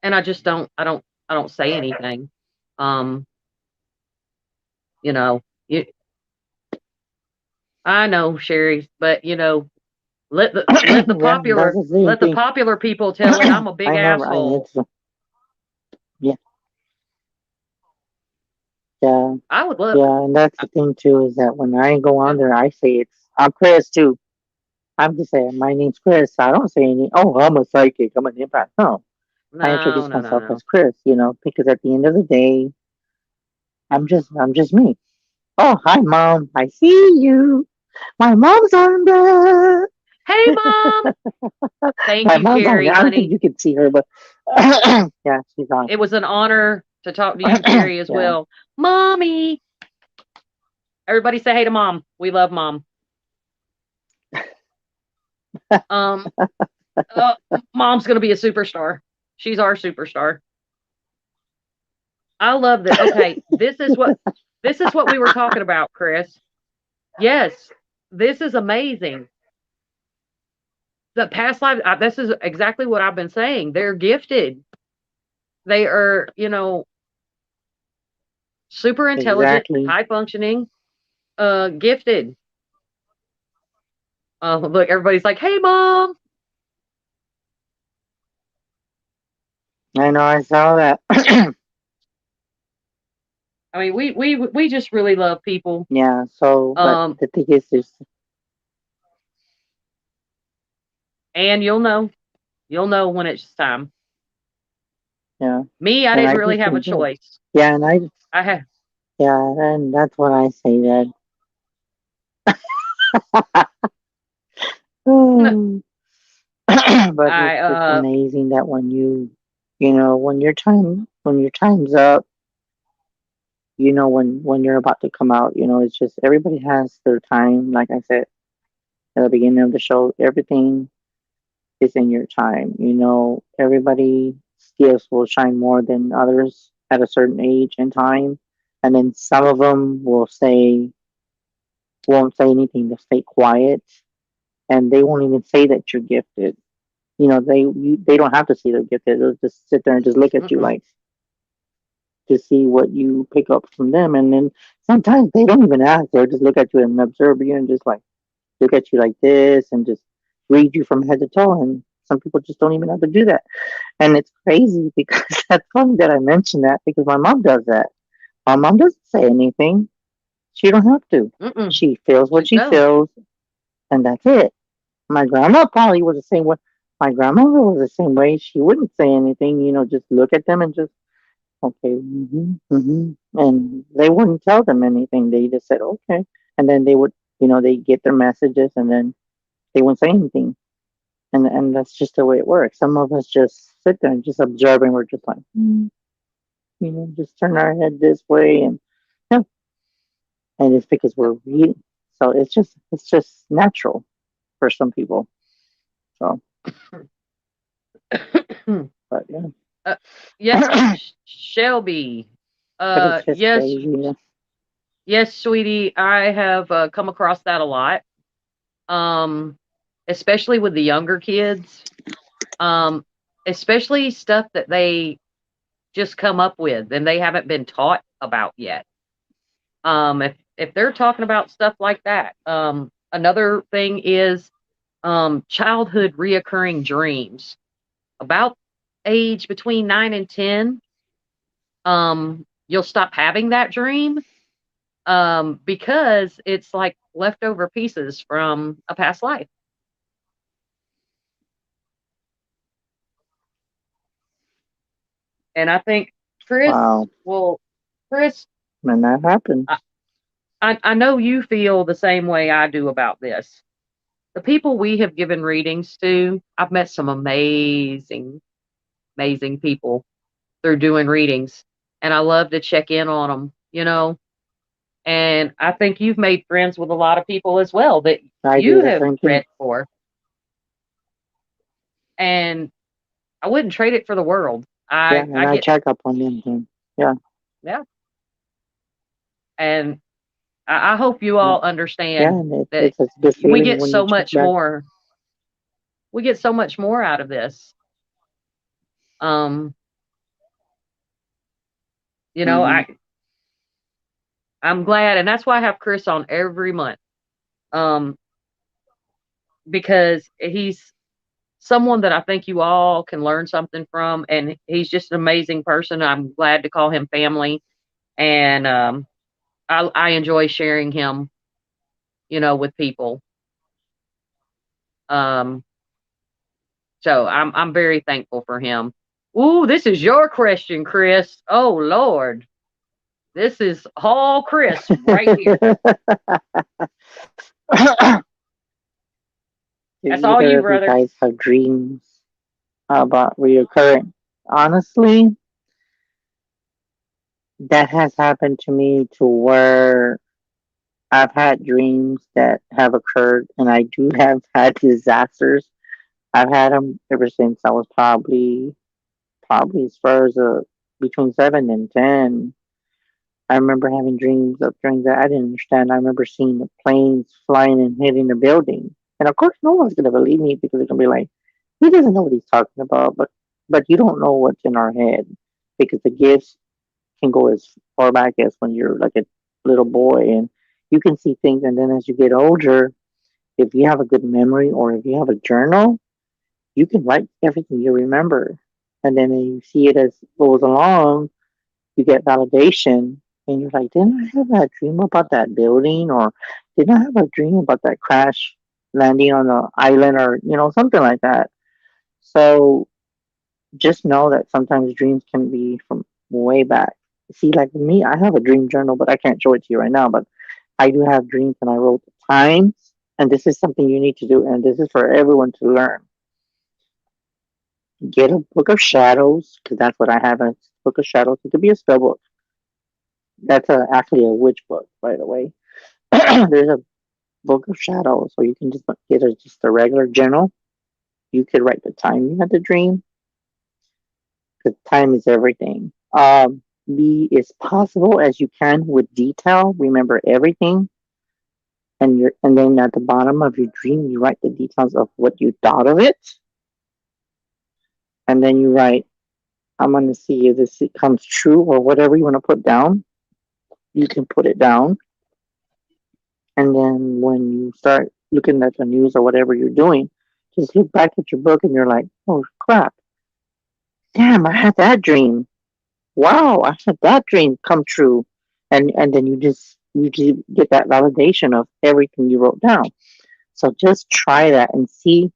and I just I don't say anything. Um, you know, you, I know, Sherry, but let the Yeah. That's popular the same let the thing. popular people tell it. I'm a big I never. asshole. Yeah. Yeah. I would love. Yeah. And that's the thing too is that when I go on there, I say I'm Chris too. I'm just saying my name's Chris. I don't say any. Oh, I'm a psychic. I'm an empath. No, I No, introduce no, no, myself no. as Chris. Because at the end of the day, I'm just me. Oh, hi, mom. I see you. My mom's on there. Hey, mom. Thank My you, mom's on Carrie, there. I don't think honey. you can see her, but yeah, she's on. It was an honor to talk to you, Carrie, as Yeah. well. Mommy. Everybody say hey to mom. We love mom. Um, uh, Mom's gonna be a superstar. She's our superstar. I love that. Okay, this is what we were talking about, Chris. Yes, this is amazing. The past life. This is exactly what I've been saying. They're gifted. They are, super intelligent, Exactly. high functioning, gifted. Look, everybody's like, "Hey, mom." I know. I saw that. I mean, we just really love people. Yeah. So, but Um, the thing is, there's and you'll know when it's time. yeah, Me, I and didn't I really just have a think that choice. yeah, and I I had, yeah, and that's what I say that. But I it's amazing that when your time's up, when you're about to come out, it's just everybody has their time. Like I said at the beginning of the show, everything is in your time. Everybody's gifts will shine more than others at a certain age and time, and then some of them won't say anything. They'll stay quiet, and they won't even say that you're gifted. They don't have to see they're gifted. They'll just sit there and just look at you mm-mm, like to see what you pick up from them. And then sometimes they don't even ask; they'll just look at you and observe you and just like look at you like this and just read you from head to toe, and some people just don't even have to do that. And it's crazy because that's funny that I mentioned that because my mom does that. My mom doesn't say anything. She don't have to. Mm-mm. She feels what she No. feels, and that's it. My grandma probably was the same way. My grandmother was the same way. She wouldn't say anything, just look at them and just, okay, and they wouldn't tell them anything. They just said, okay. And then they would, they get their messages and then they wouldn't say anything. And that's just the way it works. Some of us just sit there and just observe and we're just like, just turn our head this way yeah, and it's because we're reading. So it's just natural for some people. So, but yeah. uh, yes, Shelby. But it's just Yes, crazy. Yeah. yes, sweetie. I have come across that a lot. Um, especially with the younger kids. Um, especially stuff that they just come up with and they haven't been taught about yet. If they're talking about stuff like that, another thing is childhood reoccurring dreams. About age between 9 and 10, you'll stop having that dream because it's like leftover pieces from a past life. And I think Chris Wow. will, Chris, When that happens. I, I know you feel the same way I do about this. The people we have given readings to, I've met some amazing, amazing people through doing readings, and I love to check in on them. And I think you've made friends with a lot of people as well that I do you the have same thing. read for, and I wouldn't trade it for the world. Yeah, I and I get, check up on them then. Yeah, yeah, and I hope you yeah, all yeah. understand And that it's a good we feeling get when you so check much back. more. We get so much more out of this. Um, you know, Hmm. I I'm glad, and that's why I have Chris on every month. Um, because he's someone that I think you all can learn something from, and he's just an amazing person. I'm glad to call him family, and I enjoy sharing him, with people. Um, so I'm very thankful for him. Ooh, this is your question, Chris. Oh Lord, this is all Chris right here. Do That's all either you, of you brother. guys have dreams about reoccurring? Honestly, that has happened to me to where I've had dreams that have occurred, and I do have had disasters. I've had them ever since I was probably as far as between 7 and 10. I remember having dreams of things that I didn't understand. I remember seeing the planes flying and hitting the building, and of course, no one's gonna believe me because they're gonna be like, "He doesn't know what he's talking about." But you don't know what's in our head because the gifts can go as far back as when you're like a little boy, and you can see things. And then as you get older, if you have a good memory or if you have a journal, you can write everything you remember. And then you see it as it goes along, you get validation, and you're like, didn't I have that dream about that building? Or didn't I have a dream about that crash landing on the island or, something like that? So just know that sometimes dreams can be from way back. See, like me, I have a dream journal, but I can't show it to you right now. But I do have dreams, and I wrote the times. And this is something you need to do, and this is for everyone to learn. Get a book of shadows, because that's what I have, a book of shadows. It could be a spell book. That's actually a witch book, by the way. There's a book of shadows, so you can get just a regular journal. You could write the time you had the dream, because time is everything. Be as possible as you can with detail. Remember everything, and then at the bottom of your dream, you write the details of what you thought of it, and then you write, "I'm going to see if this comes true," or whatever you want to put down. You can put it down, and then when you start looking at the news or whatever you're doing, just look back at your book and you're like, oh crap, damn, I had that dream. Wow, I had that dream come true. And then you just get that validation of everything you wrote down. So just try that and see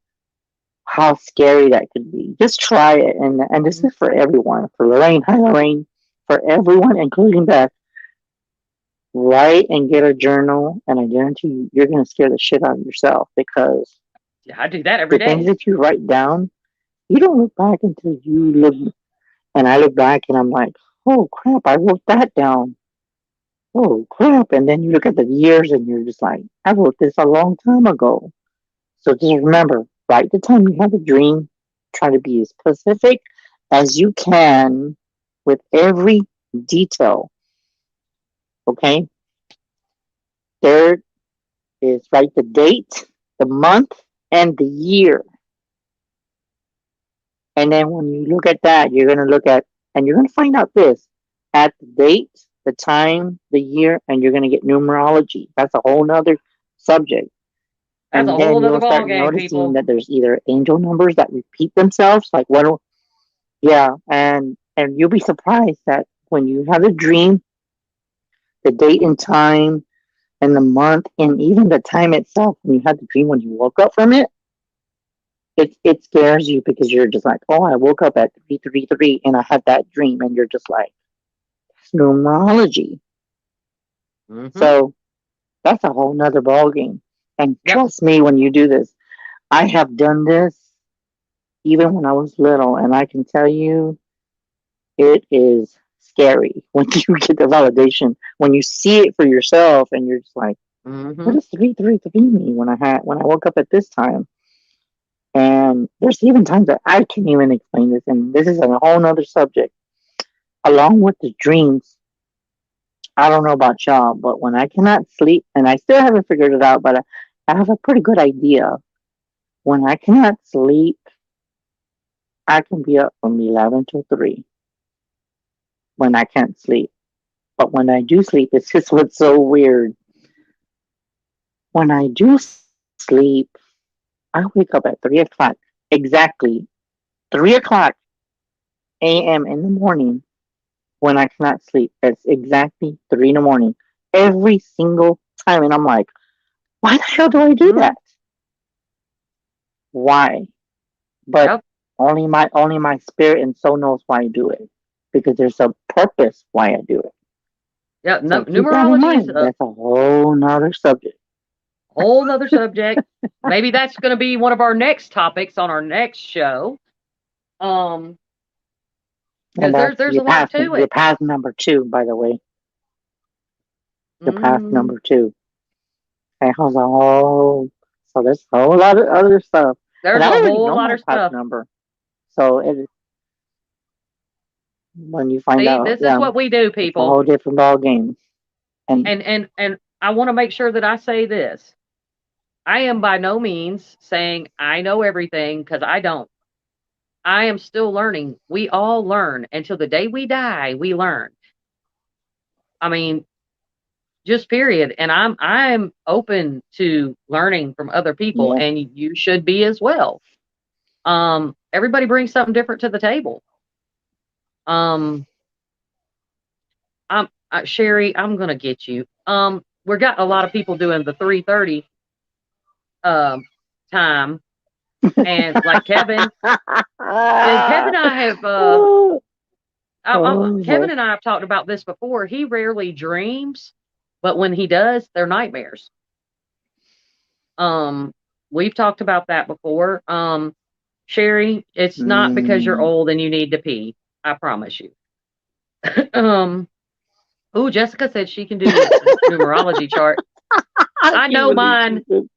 how scary that could be. Just try it, and this Mhm. is for everyone. For Lorraine, hi Lorraine, for everyone, including Beth. Write and get a journal, and I guarantee you, you're gonna scare the shit out of yourself because Yeah, I do that every the things day. that you write down, you don't look back until you look. And I look back and I'm like, oh crap, I wrote that down. Oh crap! And then you look at the years and you're just like, I wrote this a long time ago. So just remember, write the time you have a dream. Try to be as specific as you can with every detail. Okay. Third is write the date, the month, and the year. And then when you look at that, you're going to look at, and you're going to find out this at the date, the time, the year, and you're going to get numerology. That's a whole nother subject. That's a And whole then nother you'll ball start game, noticing people. that there's either angel numbers that repeat themselves, like what, yeah, and you'll be surprised that when you have a dream, the date and time and the month and even the time itself, when you had the dream when you woke up from it, it scares you because you're just like, oh, I woke up at 3:33 and I had that dream, and you're just like, it's numerology. Hmm. So that's a whole nother ball game. And Yep. trust me, when you do this, I have done this even when I was little, and I can tell you, it is scary when you get the validation, when you see it for yourself, and you're just like, what Hmm. does 333 mean when I woke up at this time? And there's even times that I can't even explain this, and this is a whole nother subject. Along with the dreams, I don't know about y'all, but when I cannot sleep, and I still haven't figured it out, but I have a pretty good idea. When I cannot sleep, I can be up from 11 to 3 when I can't sleep. But when I do sleep, it's just what's so weird. When I do sleep, I wake up at 3 o'clock, exactly 3 o'clock a.m. in the morning when I cannot sleep. It's exactly 3 in the morning every single time. And I'm like, why the hell do I do Hmm. that? Why? But Yep. only my spirit and soul knows why I do it. Because there's a purpose why I do it. Yep. No, So keep that in numerology is mind. a That's a whole nother subject. whole nother subject. Maybe that's going to be one of our next topics on our next show. Um, And because that's there's a lot to your it. path number two, by the way. Your path Mm, number two. Okay, hold on. So there's a whole lot of other stuff. And there's I a already whole know lot my of path stuff. number. So when you find See, out, this is yeah, what we do, it's a people. whole different ball game. And And I want to make sure that I say this. I am by no means saying I know everything because I don't. I am still learning. We all learn until the day we die. We learn. I mean, just period. And I'm open to learning from other people, yeah, and you should be as well. Everybody brings something different to the table. Um, Sherry, I'm gonna get you. We got a lot of people doing the 3:30 um time, and like Kevin, and Kevin and I have oh, oh boy. Kevin and I have talked about this before. He rarely dreams, but when he does, they're nightmares. Um, we've talked about that before. Sherry, it's not because you're Mm, old and you need to pee. I promise you. um, oh, Jessica said she can do numerology chart. I I can't know believe she mine. said.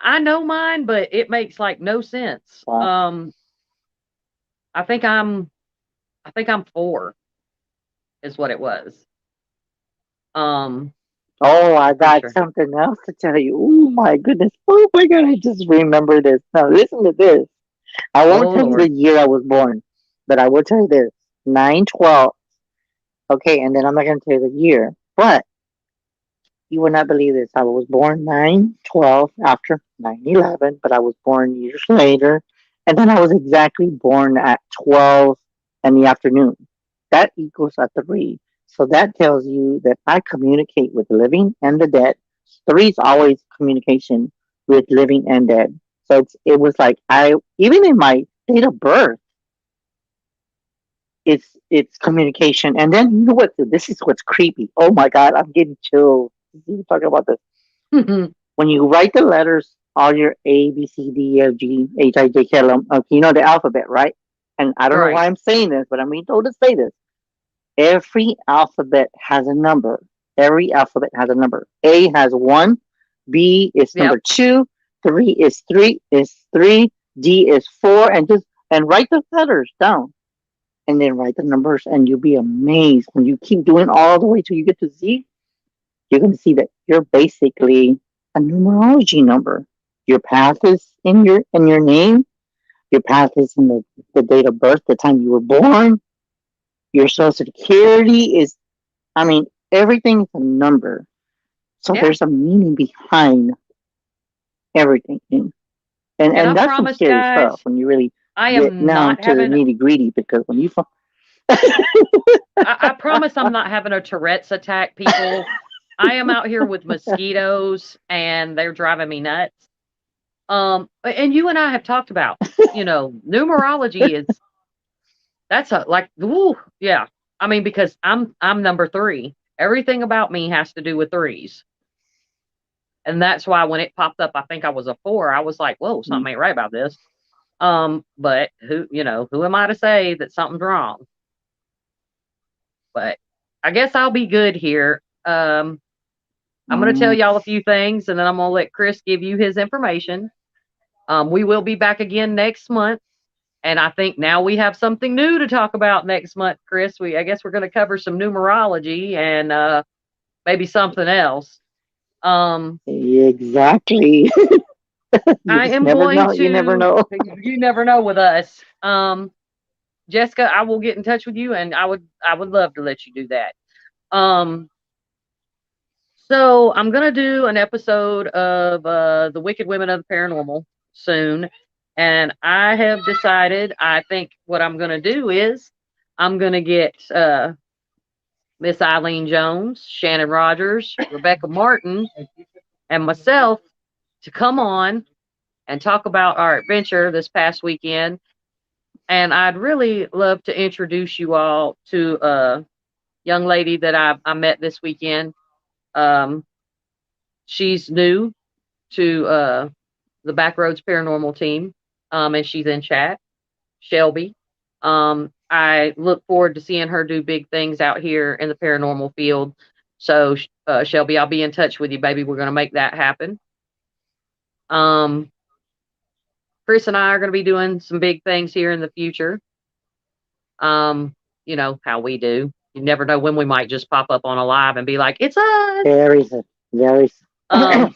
I know mine, but it makes like no sense. Wow. I think I'm 4 is what it was. Um, Oh, I pretty got sure. something else to tell you. Oh my goodness. Oh my god, I just remember this. Now listen to this. I won't Oh tell you the Lord. year I was born, but I will tell you this. 9/12. Okay, and then I'm not gonna tell you the year. But You would not believe this. I was born 9/12 after 9/11, but I was born years later. And then I was exactly born at 12 in the afternoon. That equals a 3. So that tells you that I communicate with the living and the dead. 3 is always communication with living and dead. So it was like even in my date of birth, it's communication. And then you know what? This is what's creepy. Oh my God, I'm getting chills. You talking about this when you write the letters, all your A, B, C, D, E, F, G, H, I, J, K, L, M, you know the alphabet, right? And I don't know Right. why I'm saying this, but I'm being told to say this. Every alphabet has a number. Every alphabet has a number. A has 1, B is Yep. number 2, 3 is 3, D is 4, and write the letters down, and then write the numbers, and you'll be amazed when you keep doing all the way till you get to Z. You're going to see that you're basically a numerology number. Your path is in your name. Your path is in the date of birth, the time you were born. Your social security is, I mean, everything is a number. So Yeah. there's a meaning behind everything. And And I and that's some promise, scary stuff guys, when you really I get am down not to the having. nitty gritty. Because when you I promise I'm not having a Tourette's attack, people. I am out here with mosquitoes, and they're driving me nuts. And you and I have talked about, numerology is that's a like, ooh, yeah. I mean, because I'm number 3. Everything about me has to do with threes. And that's why when it popped up, I think I was a 4. I was like, whoa, something ain't right about this. But who am I to say that something's wrong? But I guess I'll be good here. I'm going to tell mm, y'all a few things, and then I'm going to let Chris give you his information. We will be back again next month. And I think now we have something new to talk about next month, Chris. I guess we're going to cover some numerology and maybe something else. Um, exactly. You I just am never going know. You never to. know. You never know with us. Jessica, I will get in touch with you, and I would love to let you do that. Um, so I'm gonna do an episode of the Wicked Women of the Paranormal soon, and I have decided. I think what I'm gonna do is I'm gonna get Miss Eileen Jones, Shannon Rogers, Rebecca Martin, and myself to come on and talk about our adventure this past weekend. And I'd really love to introduce you all to a young lady that I met this weekend. Um, she's new to the Backroads Paranormal team, and she's in chat, Shelby. I look forward to seeing her do big things out here in the paranormal field. So, Shelby, I'll be in touch with you, baby. We're going to make that happen. Um, Chris and I are going to be doing some big things here in the future. You know how we do. You never know when we might just pop up on a live and be like, "It's us." Very, very, Um,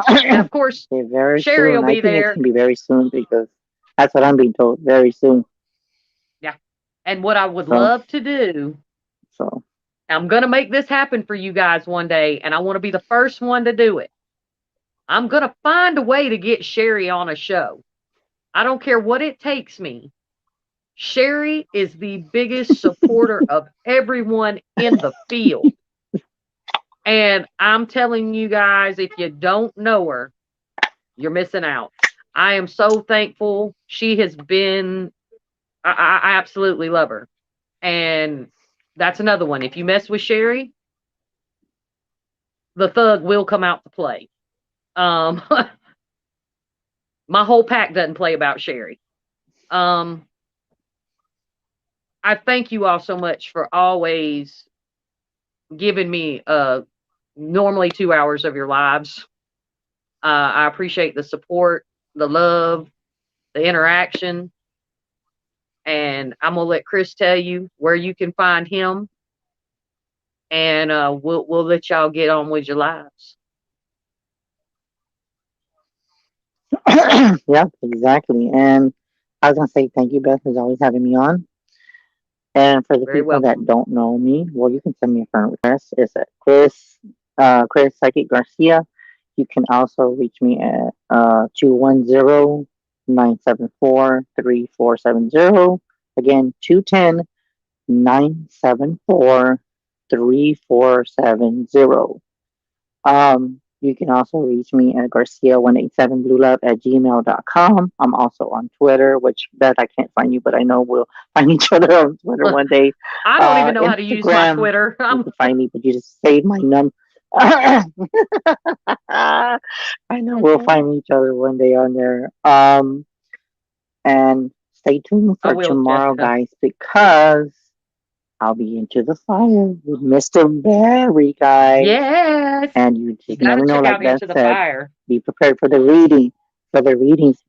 and of course, very Sherry will soon. I be think it's there. gonna be very soon because that's what I'm being told. Very soon. Yeah. And what I would So, love to do, so I'm going to make this happen for you guys one day, and I want to be the first one to do it. I'm going to find a way to get Sherry on a show. I don't care what it takes me. Sherry is the biggest supporter of everyone in the field. And I'm telling you guys, if you don't know her, you're missing out. I am so thankful. She has been, I absolutely love her. And that's another one. If you mess with Sherry, the thug will come out to play. Um, my whole pack doesn't play about Sherry. Um, I thank you all so much for always giving me normally 2 hours of your lives. I appreciate the support, the love, the interaction, and I'm gonna let Chris tell you where you can find him, and we'll let y'all get on with your lives. yeah, exactly. And I was gonna say thank you, Beth, for always having me on. And for the Very people that welcome. don't know me, well, you can send me a friend request. It's at Chris. Chris Psychic Garcia. You can also reach me at 210-974-3470. Again, 210-974-3470. You can also reach me at Garcia187BlueLove@gmail.com. I'm also on Twitter, which Beth, I can't find you, but I know we'll find each other on Twitter one day. I don't even know how to use my Instagram, Twitter. you can find me, but you just save my number. I know we'll find each other one day on there. And stay tuned I for will, tomorrow, Jessica. guys, because I'll be into the fire with Mr. Barry, guys. Yes. And you You just got never to know, check like out Beth Into the said, Fire. be prepared for the reading, for the readings,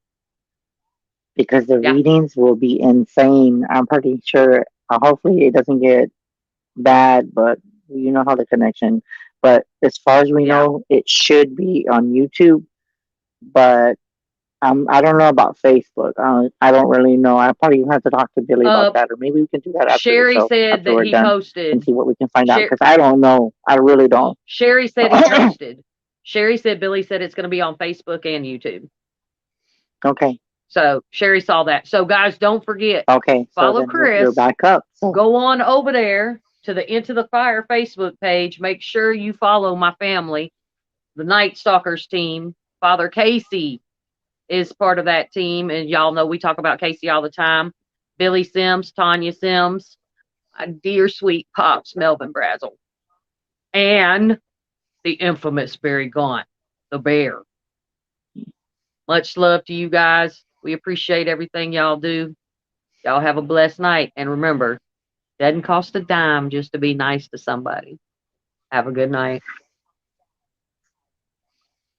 because the Yeah. readings will be insane. I'm pretty sure, hopefully it doesn't get bad, but you know how the connection. But as far as we Yeah. know, it should be on YouTube, but I don't know about Facebook. I don't really know. I probably have to talk to Billy about that, or maybe we can do that after the Sherry show, said after that we're he done, and posted. see what we can find out. Sher- Because I don't know. I really don't. Sherry said he posted. Sherry said Billy said it's going to be on Facebook and YouTube. Okay. So Sherry saw that. So guys, don't forget. Okay. So Follow then you're Chris. back up. So Go on over there to the Into the Fire Facebook page. Make sure you follow my family, the Night Stalkers team. Father Casey is part of that team, and y'all know we talk about Casey all the time. Billy Sims, Tanya Sims, dear sweet pops, Melvin Brazel, and the infamous Barry Gaunt, the bear. Much love to you guys. We appreciate everything y'all do. Y'all have a blessed night. And remember, doesn't cost a dime just to be nice to somebody. Have a good night.